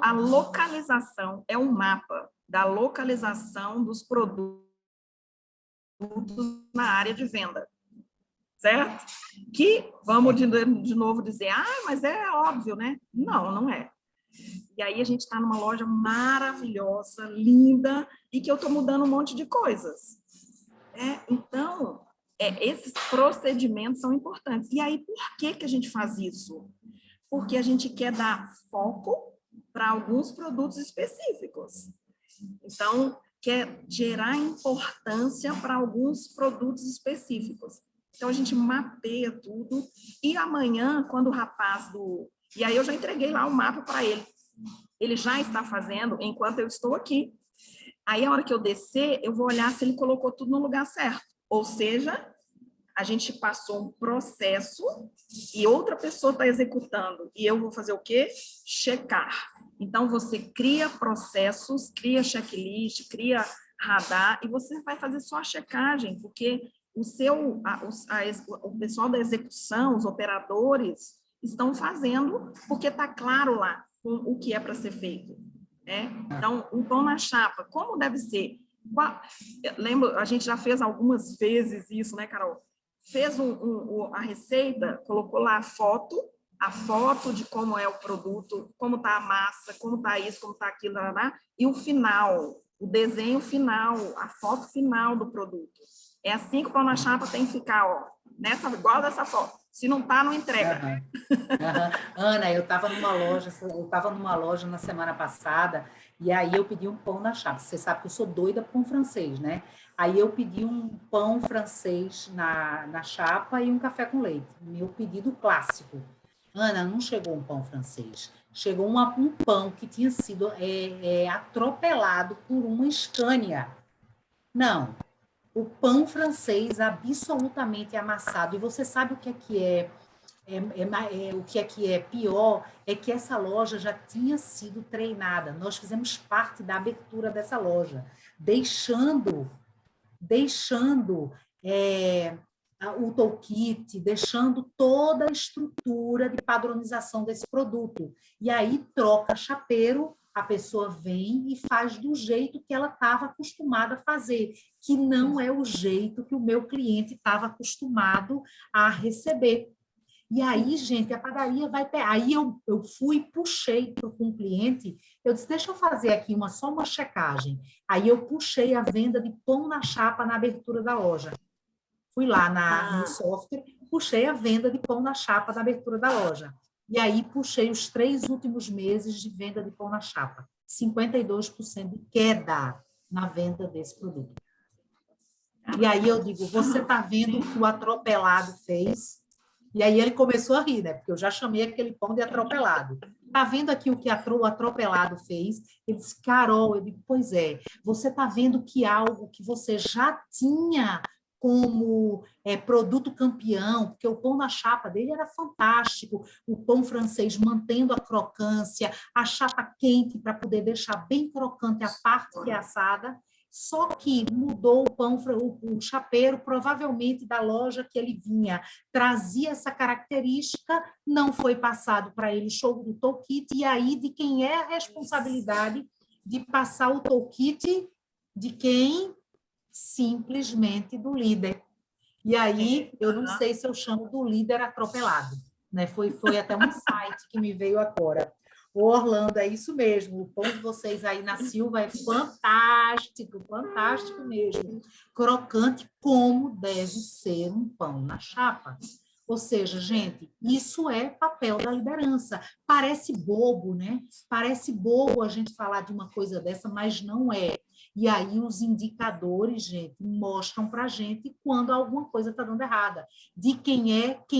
[SPEAKER 2] a localização, é um mapa da localização dos produtos na área de venda. Certo? Que, vamos de novo dizer, mas é óbvio, né? Não, não é. E aí a gente está numa loja maravilhosa, linda, e que eu estou mudando um monte de coisas. Então, esses procedimentos são importantes. E aí, por que a gente faz isso? Porque a gente quer dar foco para alguns produtos específicos. Então, quer gerar importância para alguns produtos específicos. Então, a gente mapeia tudo. E amanhã, quando o rapaz E aí eu já entreguei lá o mapa para ele. Ele já está fazendo enquanto eu estou aqui. Aí, a hora que eu descer, eu vou olhar se ele colocou tudo no lugar certo. Ou seja, a gente passou um processo e outra pessoa está executando. E eu vou fazer o quê? Checar. Então, você cria processos, cria checklist, cria radar, e você vai fazer só a checagem, porque o pessoal da execução, os operadores, estão fazendo, porque está claro lá o que é para ser feito. Né? Então, um pão na chapa, como deve ser? Lembro, a gente já fez algumas vezes isso, né, Carol? Fez a receita, colocou lá a foto de como é o produto, como está a massa, como está isso, como está aquilo, e o final, o desenho final, a foto final do produto. É assim que o pão na chapa tem que ficar, igual dessa foto. Se não está, não entrega.
[SPEAKER 1] Ana, eu estava numa loja na semana passada, e aí eu pedi um pão na chapa. Você sabe que eu sou doida por pão francês, né? Aí eu pedi um pão francês na chapa e um café com leite. Meu pedido clássico. Ana, não chegou um pão francês. Chegou um pão que tinha sido atropelado por uma Scania. Não. O pão francês absolutamente amassado. E você sabe o que é o que é pior é que essa loja já tinha sido treinada. Nós fizemos parte da abertura dessa loja, deixando o toolkit, deixando toda a estrutura de padronização desse produto. E aí troca chapeiro, a pessoa vem e faz do jeito que ela estava acostumada a fazer, que não é o jeito que o meu cliente estava acostumado a receber. E aí, gente, a padaria vai... Aí eu fui, puxei com o cliente, eu disse, deixa eu fazer aqui só uma checagem. Aí eu puxei a venda de pão na chapa na abertura da loja. Fui lá no software, puxei a venda de pão na chapa na abertura da loja. E aí puxei os 3 últimos meses de venda de pão na chapa. 52% de queda na venda desse produto. E aí eu digo, você está vendo o que o atropelado fez? E aí ele começou a rir, né? Porque eu já chamei aquele pão de atropelado. Tá vendo aqui o que o atropelado fez? Ele disse, Carol, eu digo, pois é, você tá vendo que algo que você já tinha como produto campeão, porque o pão na chapa dele era fantástico, o pão francês mantendo a crocância, a chapa quente para poder deixar bem crocante a parte que é assada. Só que mudou o pão, o chapeiro, provavelmente da loja que ele vinha, trazia essa característica, não foi passado para ele show do toolkit, e aí de quem é a responsabilidade de passar o toolkit? De quem? Simplesmente do líder. E aí, eu não sei se eu chamo do líder atropelado, né? Foi até um insight que me veio agora. O Orlando, é isso mesmo, o pão de vocês aí na Silva é fantástico, fantástico mesmo. Crocante, como deve ser um pão na chapa. Ou seja, gente, isso é papel da liderança. Parece bobo, né? Parece bobo a gente falar de uma coisa dessa, mas não é. E aí os indicadores, gente, mostram para a gente quando alguma coisa está dando errada. De quem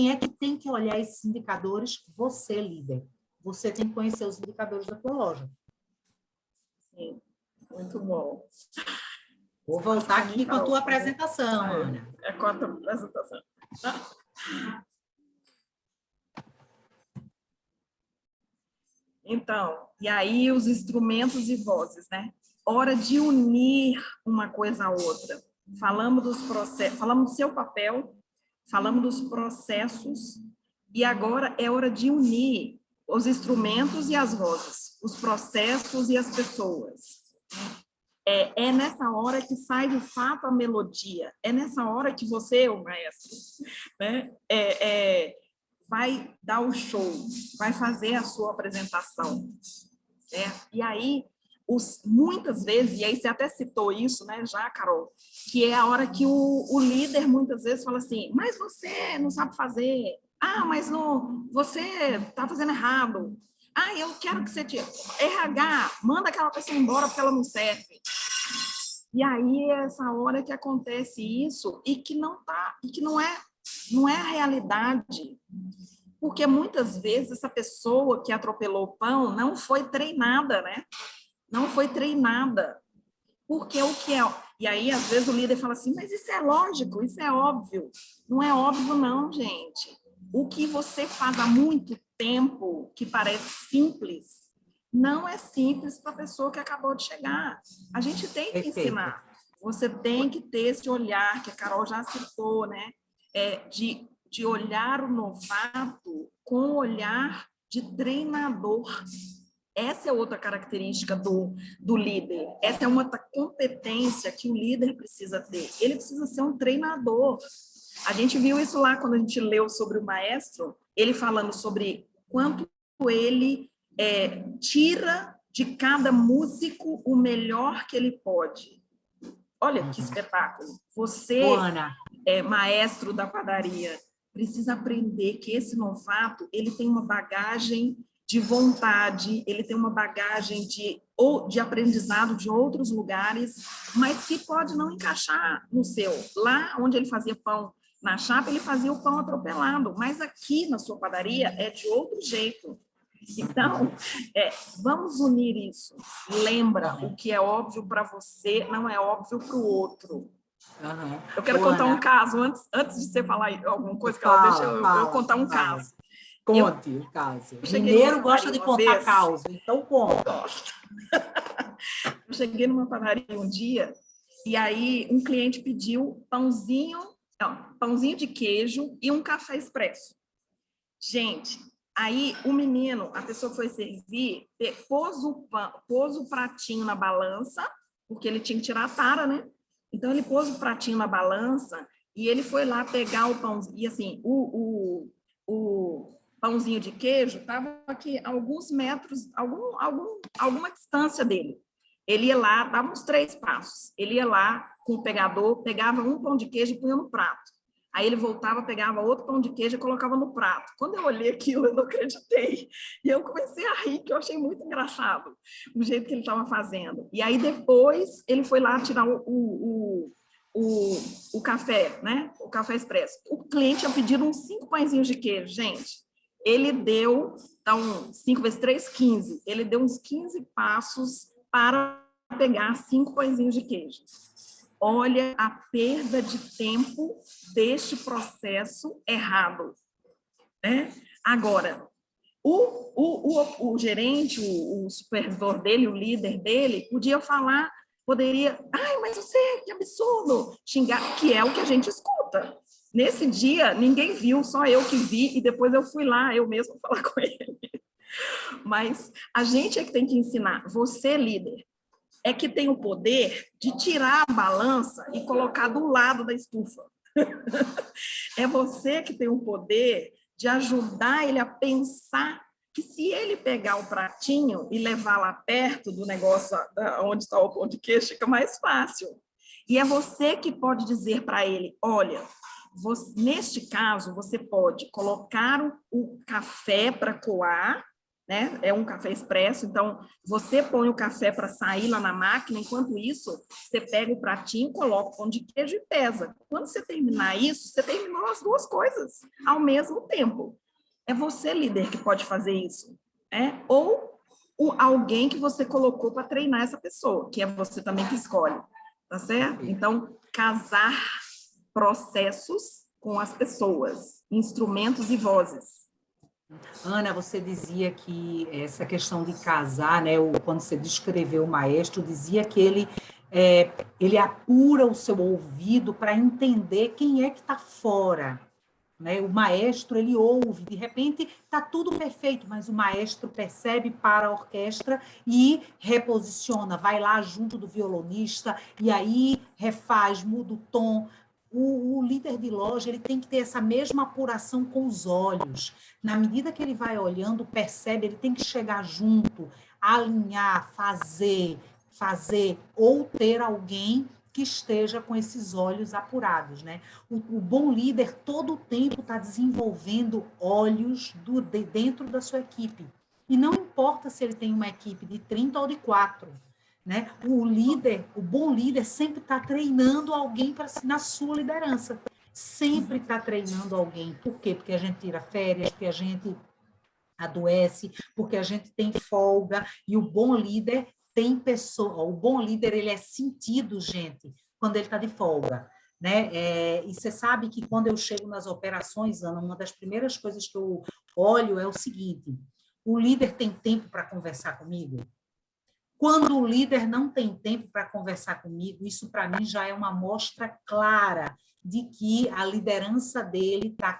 [SPEAKER 1] é que tem que olhar esses indicadores? Você, líder. Você tem que conhecer os indicadores da tua loja.
[SPEAKER 2] Sim, muito bom.
[SPEAKER 1] Vou voltar aqui com a tua apresentação, Ana.
[SPEAKER 2] É com a tua apresentação. Então, e aí os instrumentos e vozes, né? Hora de unir uma coisa à outra. Falamos dos processos, falamos do seu papel, falamos dos processos, e agora é hora de unir os instrumentos e as vozes, os processos e as pessoas. É nessa hora que sai de fato a melodia, é nessa hora que você, o maestro, né, vai dar o show, vai fazer a sua apresentação. E aí, muitas vezes, e aí você até citou isso, né, já, Carol, que é a hora que o líder muitas vezes fala assim, mas você não sabe fazer, mas não, você está fazendo errado, eu quero que você tire, RH, manda aquela pessoa embora porque ela não serve. E aí é essa hora que acontece isso e que não é a realidade. Porque muitas vezes essa pessoa que atropelou o pão não foi treinada, né? Não foi treinada. Porque o que é... E aí, às vezes, o líder fala assim, mas isso é lógico, isso é óbvio. Não é óbvio, não, gente. O que você faz há muito tempo, que parece simples, não é simples para a pessoa que acabou de chegar. A gente tem que ensinar. Você tem que ter esse olhar, que a Carol já citou, né? De olhar o novato com o olhar de treinador. Essa é outra característica do líder. Essa é uma competência que o líder precisa ter. Ele precisa ser um treinador. A gente viu isso lá quando a gente leu sobre o maestro, ele falando sobre quanto ele tira de cada músico o melhor que ele pode. Olha que espetáculo. Você, maestro da padaria, precisa aprender que esse novato, ele tem uma bagagem de vontade, ele tem uma bagagem de aprendizado de outros lugares, mas que pode não encaixar no seu. Lá onde ele fazia pão na chapa, ele fazia o pão atropelado, mas aqui na sua padaria é de outro jeito. Então, vamos unir isso. Lembra, o que é óbvio para você não é óbvio para o outro. Eu quero contar um caso, antes de você falar alguma coisa, deixa eu contar um caso.
[SPEAKER 1] Conte o caso. Mineiro gosta de contar caos, então conta.
[SPEAKER 2] Eu cheguei numa padaria um dia, e aí um cliente pediu pãozinho de queijo e um café expresso. Gente, aí o menino, a pessoa foi servir, pôs o pratinho na balança, porque ele tinha que tirar a tara, né? Então, ele pôs o pratinho na balança e ele foi lá pegar o pãozinho. E, assim, o pãozinho de queijo estava aqui a alguns metros, alguma distância dele. Ele ia lá, dava uns 3 passos. Ele ia lá com o pegador, pegava um pão de queijo e punha no prato. Aí ele voltava, pegava outro pão de queijo e colocava no prato. Quando eu olhei aquilo, eu não acreditei. E eu comecei a rir, que eu achei muito engraçado o jeito que ele estava fazendo. E aí depois ele foi lá tirar o café, né? O café expresso. O cliente tinha pedido uns 5 pãezinhos de queijo, gente. Ele deu, então, 5 vezes 3, 15. Ele deu uns 15 passos para pegar 5 pãezinhos de queijo. Olha a perda de tempo deste processo errado. Né? Agora, o gerente, o supervisor dele, o líder dele, poderia, mas você, que absurdo, xingar, que é o que a gente escuta. Nesse dia, ninguém viu, só eu que vi, e depois eu fui lá, eu mesmo falar com ele. Mas a gente é que tem que ensinar, você, líder, é que tem o poder de tirar a balança e colocar do lado da estufa. É você que tem o poder de ajudar ele a pensar que se ele pegar o pratinho e levar lá perto do negócio onde está o pão de queijo, fica mais fácil. E é você que pode dizer para ele, olha, neste caso, você pode colocar o café para coar, né? É um café expresso, então você põe o café para sair lá na máquina, enquanto isso, você pega o pratinho, coloca o pão de queijo e pesa. Quando você terminar isso, você terminou as 2 coisas ao mesmo tempo. É você, líder, que pode fazer isso. Ou alguém que você colocou para treinar essa pessoa, que é você também que escolhe. tá certo? Então, casar processos com as pessoas, instrumentos e vozes.
[SPEAKER 1] Ana, você dizia que essa questão de casar, né, quando você descreveu o maestro, dizia que ele apura o seu ouvido para entender quem é que está fora. Né? O maestro, ele ouve, de repente está tudo perfeito, mas o maestro percebe, para a orquestra e reposiciona, vai lá junto do violonista e aí refaz, muda o tom. O líder de loja, ele tem que ter essa mesma apuração com os olhos. Na medida que ele vai olhando, percebe, ele tem que chegar junto, alinhar, fazer, ou ter alguém que esteja com esses olhos apurados, né? O bom líder todo o tempo está desenvolvendo olhos dentro da sua equipe. E não importa se ele tem uma equipe de 30 ou de 4, né? O bom líder sempre está treinando alguém na sua liderança. Sempre está treinando alguém. Por quê? Porque a gente tira férias, porque a gente adoece, porque a gente tem folga, e o bom líder tem pessoa, o bom líder, ele é sentido, gente, quando ele está de folga, né? E você sabe que quando eu chego nas operações, Ana, uma das primeiras coisas que eu olho é o seguinte: o líder tem tempo para conversar comigo? Quando o líder não tem tempo para conversar comigo, isso para mim já é uma amostra clara de que a liderança dele está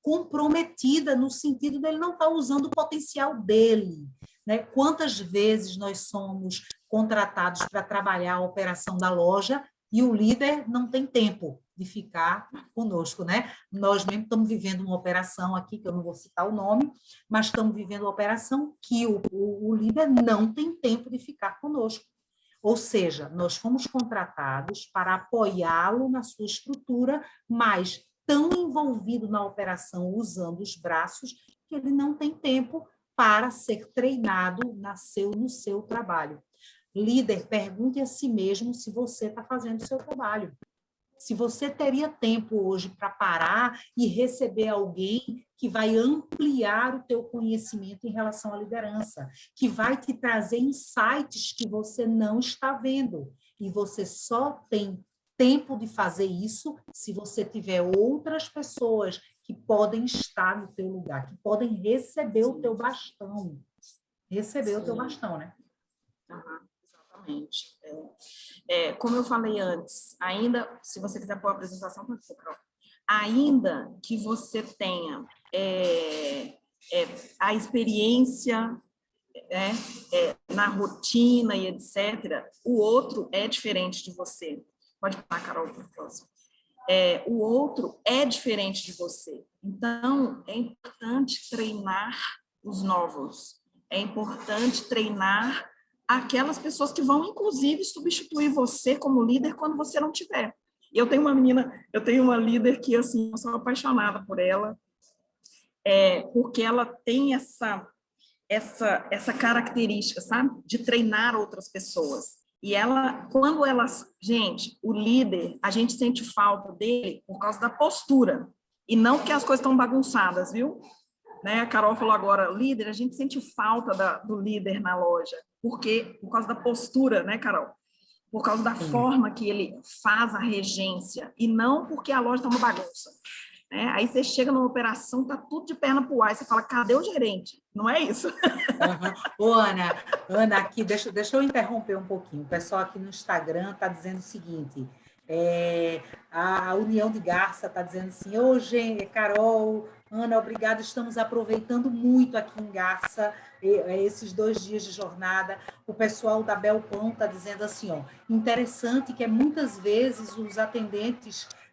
[SPEAKER 1] comprometida no sentido dele não estar usando o potencial dele. Né? Quantas vezes nós somos contratados para trabalhar a operação da loja e o líder não tem tempo de ficar conosco, né? Nós mesmo estamos vivendo uma operação aqui, que eu não vou citar o nome, mas estamos vivendo uma operação que o líder não tem tempo de ficar conosco. Ou seja, nós fomos contratados para apoiá-lo na sua estrutura, mas tão envolvido na operação, usando os braços, que ele não tem tempo para ser treinado no seu trabalho. Líder, pergunte a si mesmo se você está fazendo o seu trabalho. Se você teria tempo hoje para parar e receber alguém que vai ampliar o teu conhecimento em relação à liderança, que vai te trazer insights que você não está vendo. E você só tem tempo de fazer isso se você tiver outras pessoas que podem estar no teu lugar, que podem receber o teu bastão. Receber o teu bastão, né?
[SPEAKER 2] Exatamente. Como eu falei antes, ainda, se você quiser pôr a apresentação, ainda que você tenha a experiência na rotina e etc., o outro é diferente de você. Pode parar, Carol, por próximo. O outro é diferente de você. Então, é importante treinar os novos. É importante treinar aquelas pessoas que vão, inclusive, substituir você como líder quando você não tiver. E eu tenho uma líder que, assim, eu sou apaixonada por ela, porque ela tem essa característica, sabe? De treinar outras pessoas. E gente, o líder, a gente sente falta dele por causa da postura, e não porque as coisas estão bagunçadas, viu? Né? A Carol falou agora, líder, a gente sente falta do líder na loja, por causa da postura, né, Carol? Por causa da forma que ele faz a regência, e não porque a loja está uma bagunça. Né? Aí você chega numa operação, tá tudo de perna pro ar, e você fala, cadê o gerente? Não é isso?
[SPEAKER 1] Ô, Ana, aqui, deixa eu interromper um pouquinho. O pessoal aqui no Instagram está dizendo o seguinte, a União de Garça está dizendo assim, gente, Carol, Ana, obrigada, estamos aproveitando muito aqui em Garça, esses 2 dias de jornada. O pessoal da Belpão está dizendo assim, ó, interessante que muitas vezes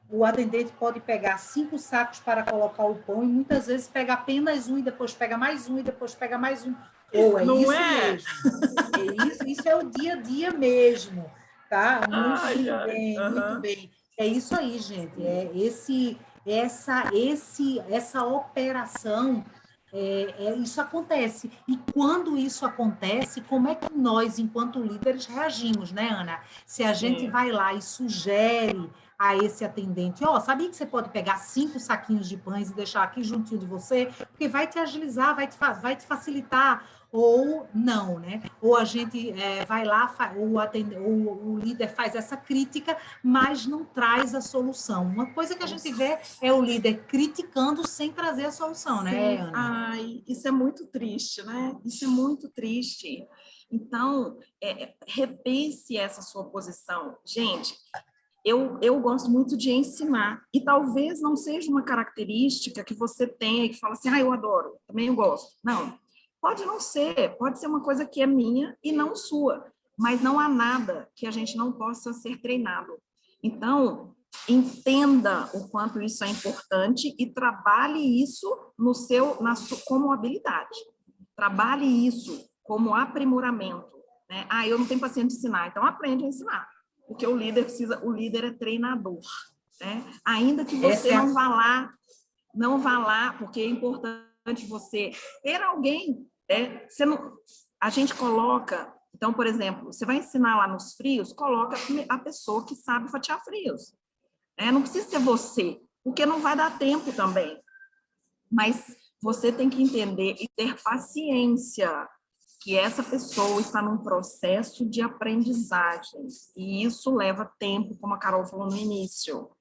[SPEAKER 1] o atendente pode pegar 5 sacos para colocar o pão e muitas vezes pega apenas um e depois pega mais um e depois pega mais um. Ou
[SPEAKER 2] Não
[SPEAKER 1] mesmo. Isso é o dia a dia mesmo, tá? Muito bem, muito bem. É isso aí, gente. Essa operação, isso acontece. E quando isso acontece, como é que nós, enquanto líderes, reagimos, né, Ana? Se a gente vai lá e sugere a esse atendente, ó, sabia que você pode pegar 5 saquinhos de pães e deixar aqui juntinho de você? Porque vai te agilizar, vai te facilitar, ou não, né? Ou a gente vai lá, ou o líder faz essa crítica, mas não traz a solução. Uma coisa que a gente vê é o líder criticando sem trazer a solução, né, Ana?
[SPEAKER 2] Ai, isso é muito triste, né? Isso é muito triste. Então, repense essa sua posição. Gente, eu gosto muito de ensinar, e talvez não seja uma característica que você tenha e que fala assim, ah, eu adoro, também eu gosto. Não, pode não ser, pode ser uma coisa que é minha e não sua, mas não há nada que a gente não possa ser treinado. Então, entenda o quanto isso é importante e trabalhe isso como habilidade. Trabalhe isso como aprimoramento. Né? Ah, eu não tenho paciência de ensinar, então aprende a ensinar. Porque o líder é treinador. Né? Ainda que você não vá lá, porque é importante você ter alguém. A gente coloca, então, por exemplo, você vai ensinar lá nos frios, coloca a pessoa que sabe fatiar frios. Não precisa ser você, porque não vai dar tempo também. Mas você tem que entender e ter paciência que essa pessoa está num processo de aprendizagem, e isso leva tempo, como a Carol falou no início.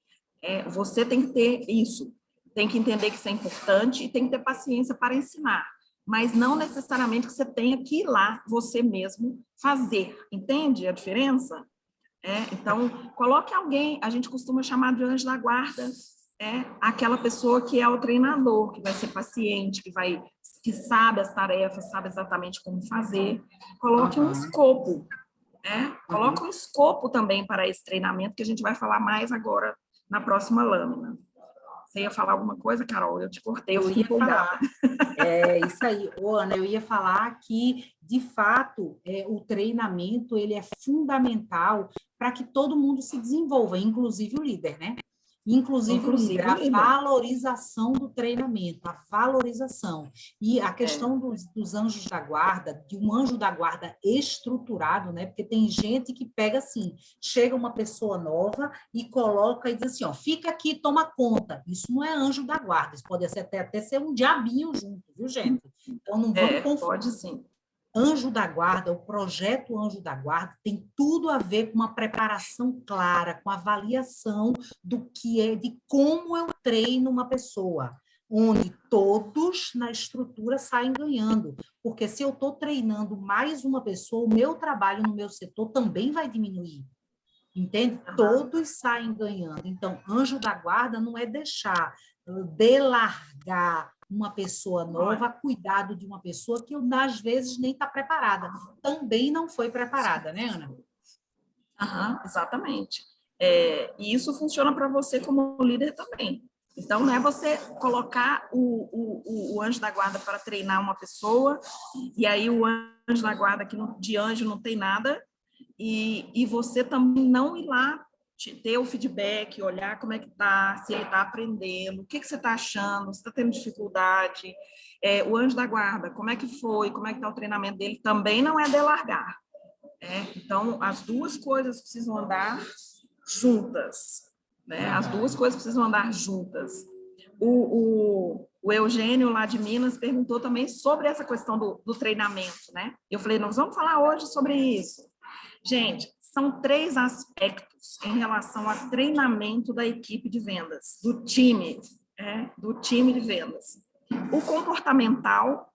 [SPEAKER 2] Você tem que ter isso, tem que entender que isso é importante e tem que ter paciência para ensinar, mas não necessariamente que você tenha que ir lá, você mesmo, fazer. Entende a diferença? Então, coloque alguém, a gente costuma chamar de anjo da guarda, aquela pessoa que é o treinador, que vai ser paciente, que sabe as tarefas, sabe exatamente como fazer. Coloque um escopo, coloque um escopo também para esse treinamento, que a gente vai falar mais agora na próxima lâmina. Você ia falar alguma coisa, Carol? Eu te cortei, eu fiquei empolgada.
[SPEAKER 1] Isso aí. Ana, eu ia falar que, de fato, o treinamento ele é fundamental para que todo mundo se desenvolva, inclusive o líder, né? Inclusive o líder, a valorização do treinamento, a valorização. E a questão dos anjos da guarda, de um anjo da guarda estruturado, né? Porque tem gente que pega assim, chega uma pessoa nova e coloca e diz assim, ó, fica aqui, toma conta. Isso não é anjo da guarda, isso pode ser até ser um diabinho junto, viu, gente? Então não vamos confundir.
[SPEAKER 2] Pode sim.
[SPEAKER 1] Anjo da Guarda, o projeto Anjo da Guarda tem tudo a ver com uma preparação clara, com avaliação do que de como eu treino uma pessoa, onde todos na estrutura saem ganhando. Porque se eu estou treinando mais uma pessoa, o meu trabalho no meu setor também vai diminuir. Entende? Todos saem ganhando. Então, Anjo da Guarda não é deixar delargar uma pessoa nova, cuidado de uma pessoa que, às vezes, nem está preparada. Também não foi preparada, né, Ana?
[SPEAKER 2] Exatamente. E isso funciona para você como líder também. Então, não é você colocar o anjo da guarda para treinar uma pessoa, e aí o anjo da guarda, que de anjo não tem nada, e você também não ir lá ter o feedback, olhar como é que está, se ele está aprendendo, o que você está achando, se está tendo dificuldade. O anjo da guarda, como é que foi, como é que está o treinamento dele, também não é delargar. Então, as duas coisas precisam andar juntas. Né? As duas coisas precisam andar juntas. O Eugênio, lá de Minas, perguntou também sobre essa questão do treinamento. Né? Eu falei, nós vamos falar hoje sobre isso. Gente, são 3 aspectos em relação ao treinamento da equipe de vendas, do time de vendas. O comportamental,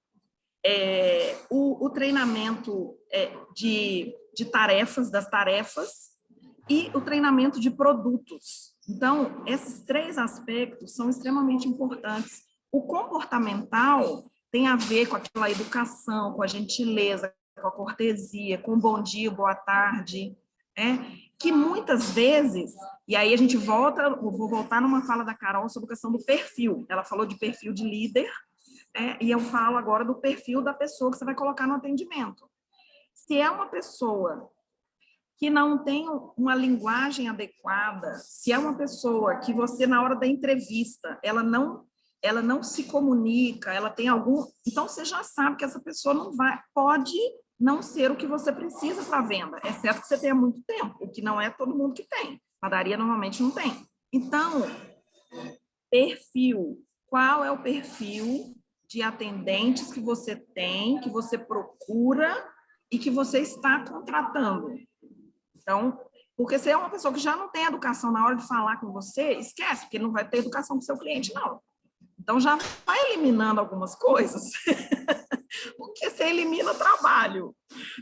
[SPEAKER 2] o treinamento de tarefas, das tarefas, e o treinamento de produtos. Então, esses 3 aspectos são extremamente importantes. O comportamental tem a ver com aquela educação, com a gentileza, com a cortesia, com bom dia, boa tarde, que muitas vezes, e aí a gente vou voltar numa fala da Carol sobre a questão do perfil. Ela falou de perfil de líder, e eu falo agora do perfil da pessoa que você vai colocar no atendimento. Se é uma pessoa que não tem uma linguagem adequada, se é uma pessoa que você, na hora da entrevista, ela não se comunica, ela tem algum... Então, você já sabe que essa pessoa pode não ser o que você precisa para a venda, exceto que você tenha muito tempo, o que não é todo mundo que tem. Padaria normalmente não tem. Então, perfil. Qual é o perfil de atendentes que você tem, que você procura e que você está contratando? Então, porque se é uma pessoa que já não tem educação na hora de falar com você, esquece, porque ele não vai ter educação com o seu cliente, não. Então, já vai eliminando algumas coisas, porque você elimina trabalho,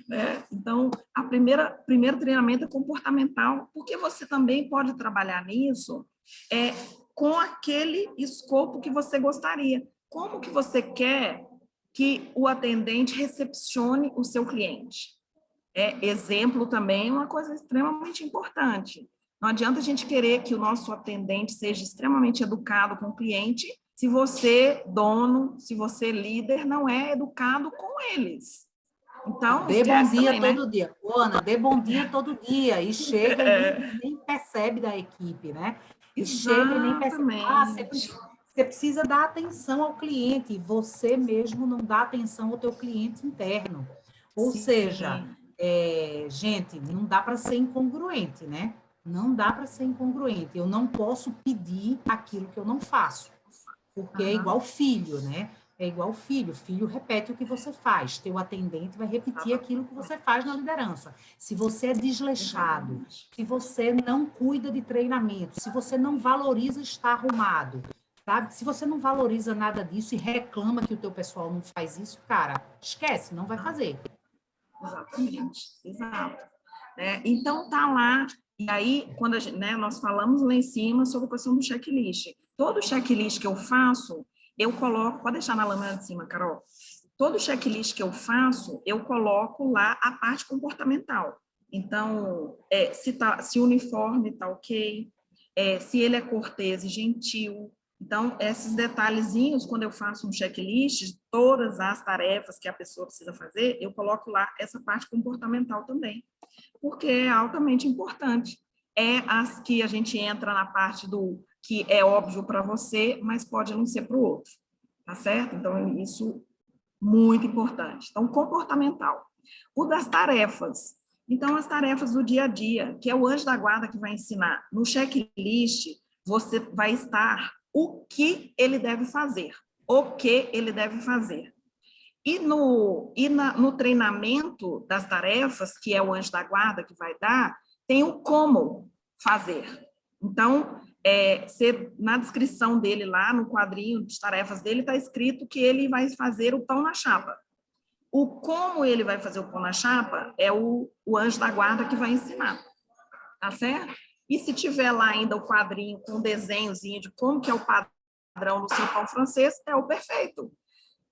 [SPEAKER 2] né? Então, primeiro treinamento é comportamental, porque você também pode trabalhar nisso com aquele escopo que você gostaria. Como que você quer que o atendente recepcione o seu cliente? Exemplo também, uma coisa extremamente importante. Não adianta a gente querer que o nosso atendente seja extremamente educado com o cliente, se você, dono, se você, líder, não é educado com eles. Então,
[SPEAKER 1] dê bom dia
[SPEAKER 2] também,
[SPEAKER 1] todo dia. Ô, Ana, dê bom dia todo dia. E chega e nem percebe da equipe, né? E chega e nem percebe. Você precisa dar atenção ao cliente. Você mesmo não dá atenção ao teu cliente interno. Ou seja, gente, não dá para ser incongruente, né? Não dá para ser incongruente. Eu não posso pedir aquilo que eu não faço. Porque é igual filho, né? É igual filho. Filho repete o que você faz. Teu atendente vai repetir aquilo que você faz na liderança. Se você é desleixado, se você não cuida de treinamento, se você não valoriza estar arrumado, sabe? Se você não valoriza nada disso e reclama que o teu pessoal não faz isso, cara, esquece, não vai fazer.
[SPEAKER 2] Exatamente, exato. Então, tá lá. E aí, quando nós falamos lá em cima sobre a questão do checklist. Todo checklist que eu faço, eu coloco, pode deixar na lâmina de cima, Carol. Todo checklist que eu faço, eu coloco lá a parte comportamental. Então, se o uniforme está ok, se ele é cortês e gentil. Então, esses detalhezinhos, quando eu faço um checklist de todas as tarefas que a pessoa precisa fazer, eu coloco lá essa parte comportamental também, porque é altamente importante. As que a gente entra na parte do que é óbvio para você, mas pode não ser para o outro, tá certo? Então, isso muito importante. Então, comportamental. O das tarefas. Então, as tarefas do dia a dia, que é o anjo da guarda que vai ensinar. No checklist, você vai estar o que ele deve fazer, o que ele deve fazer. E no treinamento das tarefas, que é o anjo da guarda que vai dar, tem o como fazer. Então, na descrição dele lá, no quadrinho de tarefas dele, está escrito que ele vai fazer o pão na chapa. O como ele vai fazer o pão na chapa é o anjo da guarda que vai ensinar, tá certo? E se tiver lá ainda o quadrinho com um desenhozinho de como que é o padrão do seu pão francês, é o perfeito.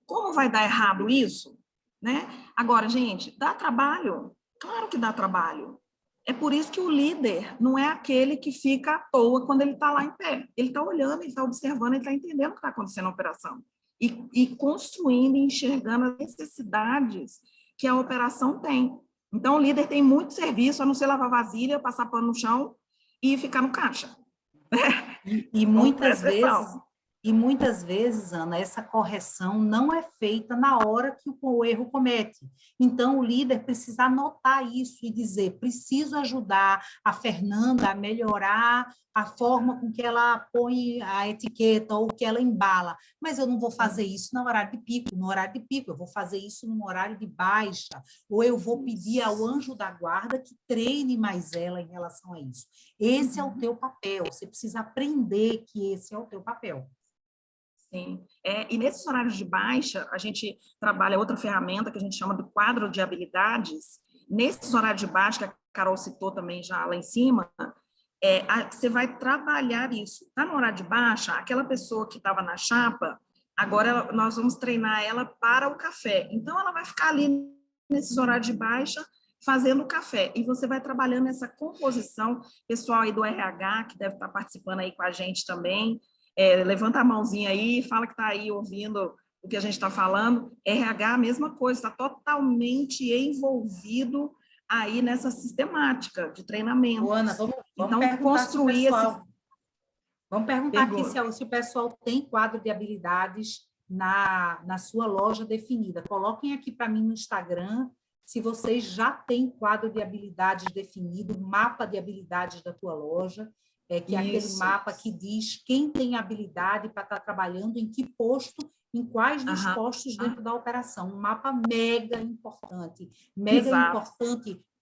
[SPEAKER 2] Como vai dar errado isso? Né? Agora, gente, dá trabalho? Claro que dá trabalho. É por isso que o líder não é aquele que fica à toa quando ele está lá em pé. Ele está olhando, ele está observando, ele está entendendo o que está acontecendo na operação. E construindo e enxergando as necessidades que a operação tem. Então, o líder tem muito serviço, a não ser lavar vasilha, passar pano no chão e ficar no caixa.
[SPEAKER 1] E muitas vezes, Ana, essa correção não é feita na hora que o erro comete. Então, o líder precisa anotar isso e dizer: preciso ajudar a Fernanda a melhorar a forma com que ela põe a etiqueta ou que ela embala, mas eu não vou fazer isso no horário de pico. No horário de pico, eu vou fazer isso no horário de baixa, ou eu vou pedir ao anjo da guarda que treine mais ela em relação a isso. Esse é o teu papel, você precisa aprender que esse é o teu papel.
[SPEAKER 2] Sim. E nesses horários de baixa, a gente trabalha outra ferramenta que a gente chama de quadro de habilidades. Nesses horários de baixa, que a Carol citou também já lá em cima, você vai trabalhar isso. Está no horário de baixa, aquela pessoa que estava na chapa, agora nós vamos treinar ela para o café. Então, ela vai ficar ali nesses horários de baixa fazendo o café. E você vai trabalhando essa composição. Pessoal aí do RH, que deve estar participando aí com a gente também, levanta a mãozinha aí, fala que está aí ouvindo o que a gente está falando. RH, a mesma coisa, está totalmente envolvido aí nessa sistemática de treinamento.
[SPEAKER 1] Ô, Ana, vamos
[SPEAKER 2] então, construir esse...
[SPEAKER 1] Vamos perguntar aqui se o pessoal tem quadro de habilidades na sua loja definida. Coloquem aqui para mim no Instagram se vocês já têm quadro de habilidades definido, mapa de habilidades da tua loja, que é aquele mapa que diz quem tem habilidade para estar trabalhando em que posto, em quais dos postos dentro da operação. Um mapa mega importante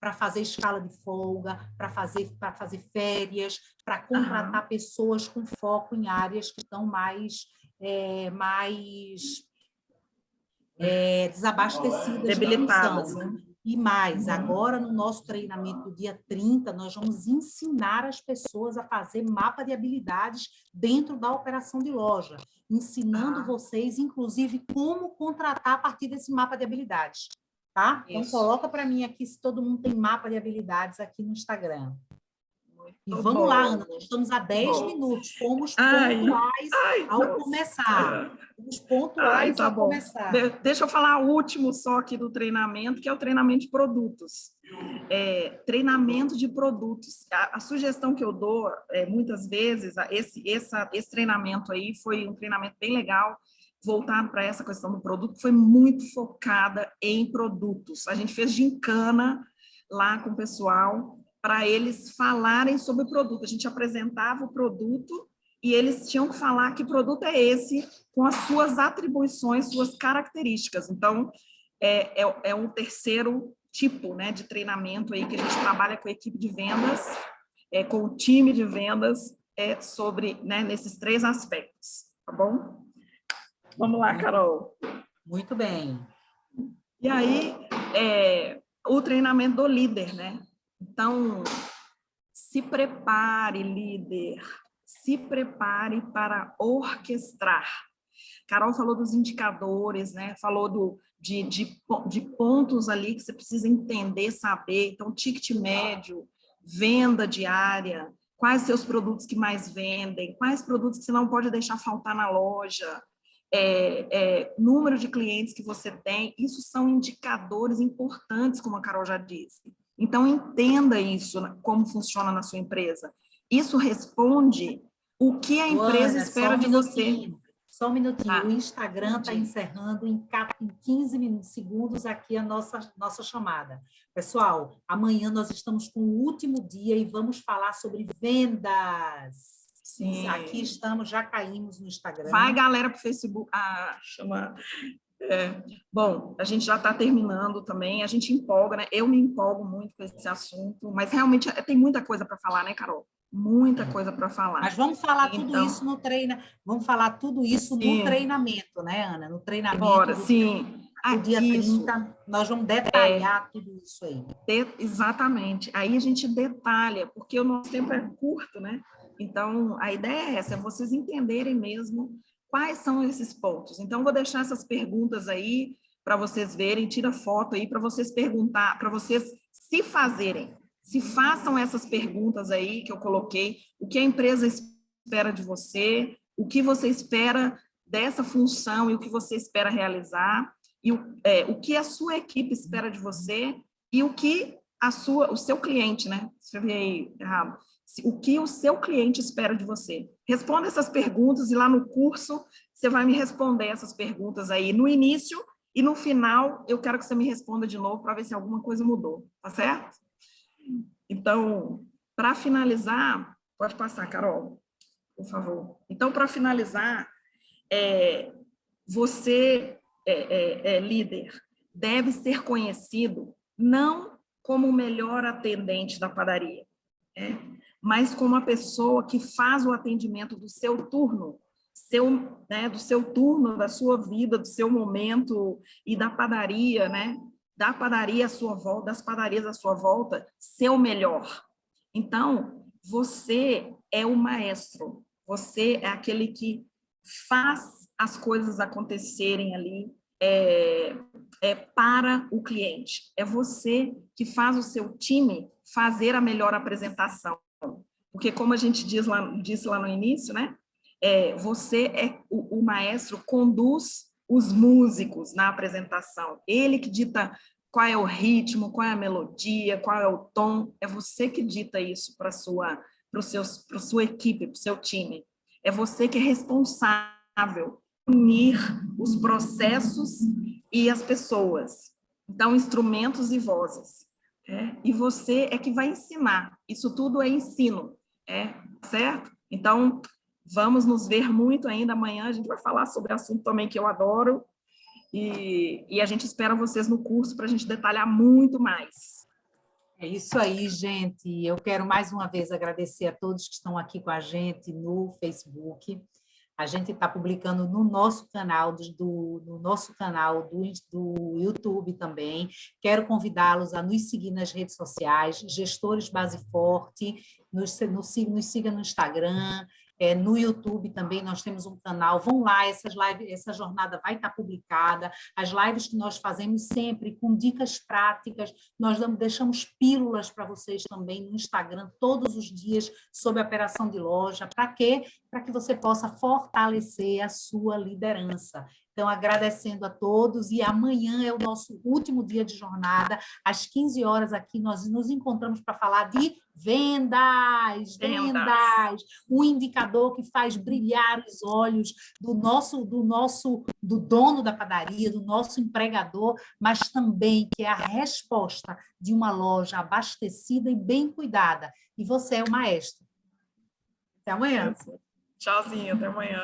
[SPEAKER 1] para fazer escala de folga, para fazer férias, para contratar pessoas com foco em áreas que estão mais desabastecidas,
[SPEAKER 2] debilitadas, né?
[SPEAKER 1] E mais, agora no nosso treinamento do dia 30, nós vamos ensinar as pessoas a fazer mapa de habilidades dentro da operação de loja, ensinando vocês, inclusive, como contratar a partir desse mapa de habilidades, tá? Então, coloca para mim aqui se todo mundo tem mapa de habilidades aqui no Instagram. E vamos lá, Ana, nós estamos a 10 minutos, fomos pontuais ao começar. Os pontuais ao começar.
[SPEAKER 2] Deixa eu falar o último só aqui do treinamento, que é o treinamento de produtos. Treinamento de produtos. A sugestão que eu dou, muitas vezes, esse treinamento aí foi um treinamento bem legal, voltado para essa questão do produto, foi muito focada em produtos. A gente fez gincana lá com o pessoal, para eles falarem sobre o produto. A gente apresentava o produto e eles tinham que falar que produto é esse, com as suas atribuições, suas características. Então, é um terceiro tipo, né, de treinamento aí que a gente trabalha com a equipe de vendas, com o time de vendas, sobre, né, nesses 3 aspectos, tá bom? Vamos lá, Carol.
[SPEAKER 1] Muito bem.
[SPEAKER 2] E aí, o treinamento do líder, né? Então, se prepare, líder, se prepare para orquestrar. Carol falou dos indicadores, né? Falou de pontos ali que você precisa entender, saber. Então, ticket médio, venda diária, quais seus produtos que mais vendem, quais produtos que você não pode deixar faltar na loja, número de clientes que você tem. Isso são indicadores importantes, como a Carol já disse. Então, entenda isso, como funciona na sua empresa. Isso responde o que a empresa espera de você.
[SPEAKER 1] Só um minutinho. O Instagram está encerrando em 15 segundos aqui a nossa chamada. Pessoal, amanhã nós estamos com o último dia e vamos falar sobre vendas. Sim. Aqui estamos, já caímos no Instagram.
[SPEAKER 2] Vai, galera, para o Facebook. Chama... Bom, a gente já está terminando também, a gente empolga, né? Eu me empolgo muito com esse assunto, mas realmente tem muita coisa para falar, né, Carol? Muita coisa para falar.
[SPEAKER 1] Mas vamos falar tudo isso no vamos falar tudo isso no treinamento, né, Ana? No treinamento.
[SPEAKER 2] Agora, sim.
[SPEAKER 1] No dia 30, nós vamos detalhar tudo isso aí.
[SPEAKER 2] Exatamente. Aí a gente detalha, porque o nosso tempo é curto, né? Então, a ideia é essa, é vocês entenderem mesmo quais são esses pontos. Então, vou deixar essas perguntas aí para vocês verem, tira foto aí para vocês perguntar, para vocês se fazerem. Se façam essas perguntas aí que eu coloquei, o que a empresa espera de você, o que você espera dessa função e o que você espera realizar, e o que a sua equipe espera de você e o que o seu cliente, né? Escrevi aí errado. O que o seu cliente espera de você. Responda essas perguntas e lá no curso você vai me responder essas perguntas aí no início e no final eu quero que você me responda de novo para ver se alguma coisa mudou, tá certo? Então, para finalizar, pode passar, Carol, por favor. Então, para finalizar, você, líder, deve ser conhecido não como o melhor atendente da padaria, mas como a pessoa que faz o atendimento do seu turno, do seu turno, da sua vida, do seu momento e da padaria, né? Da padaria à sua volta, das padarias à sua volta, ser o melhor. Então, você é o maestro, você é aquele que faz as coisas acontecerem ali para o cliente. É você que faz o seu time fazer a melhor apresentação. Porque, como a gente disse lá no início, né? Você o maestro, conduz os músicos na apresentação. Ele que dita qual é o ritmo, qual é a melodia, qual é o tom. É você que dita isso para a sua equipe, para o seu time. É você que é responsável por unir os processos e as pessoas. Então, instrumentos e vozes. E você é que vai ensinar. Isso tudo é ensino, certo? Então, vamos nos ver muito ainda amanhã. A gente vai falar sobre assunto também que eu adoro. E a gente espera vocês no curso para a gente detalhar muito mais.
[SPEAKER 1] É isso aí, gente. Eu quero mais uma vez agradecer a todos que estão aqui com a gente no Facebook. A gente está publicando no nosso canal, no nosso canal do YouTube também. Quero convidá-los a nos seguir nas redes sociais, Gestores Base Forte, nos siga no Instagram, no YouTube também nós temos um canal. Vão lá, essa jornada vai estar publicada. As lives que nós fazemos sempre com dicas práticas, nós deixamos pílulas para vocês também no Instagram todos os dias sobre a operação de loja. Para quê? Para que você possa fortalecer a sua liderança. Então, agradecendo a todos, e amanhã é o nosso último dia de jornada, às 15 horas aqui, nós nos encontramos para falar de vendas, um indicador que faz brilhar os olhos do dono da padaria, do nosso empregador, mas também que é a resposta de uma loja abastecida e bem cuidada. E você é o maestro. Até amanhã.
[SPEAKER 2] Tchauzinho, até amanhã.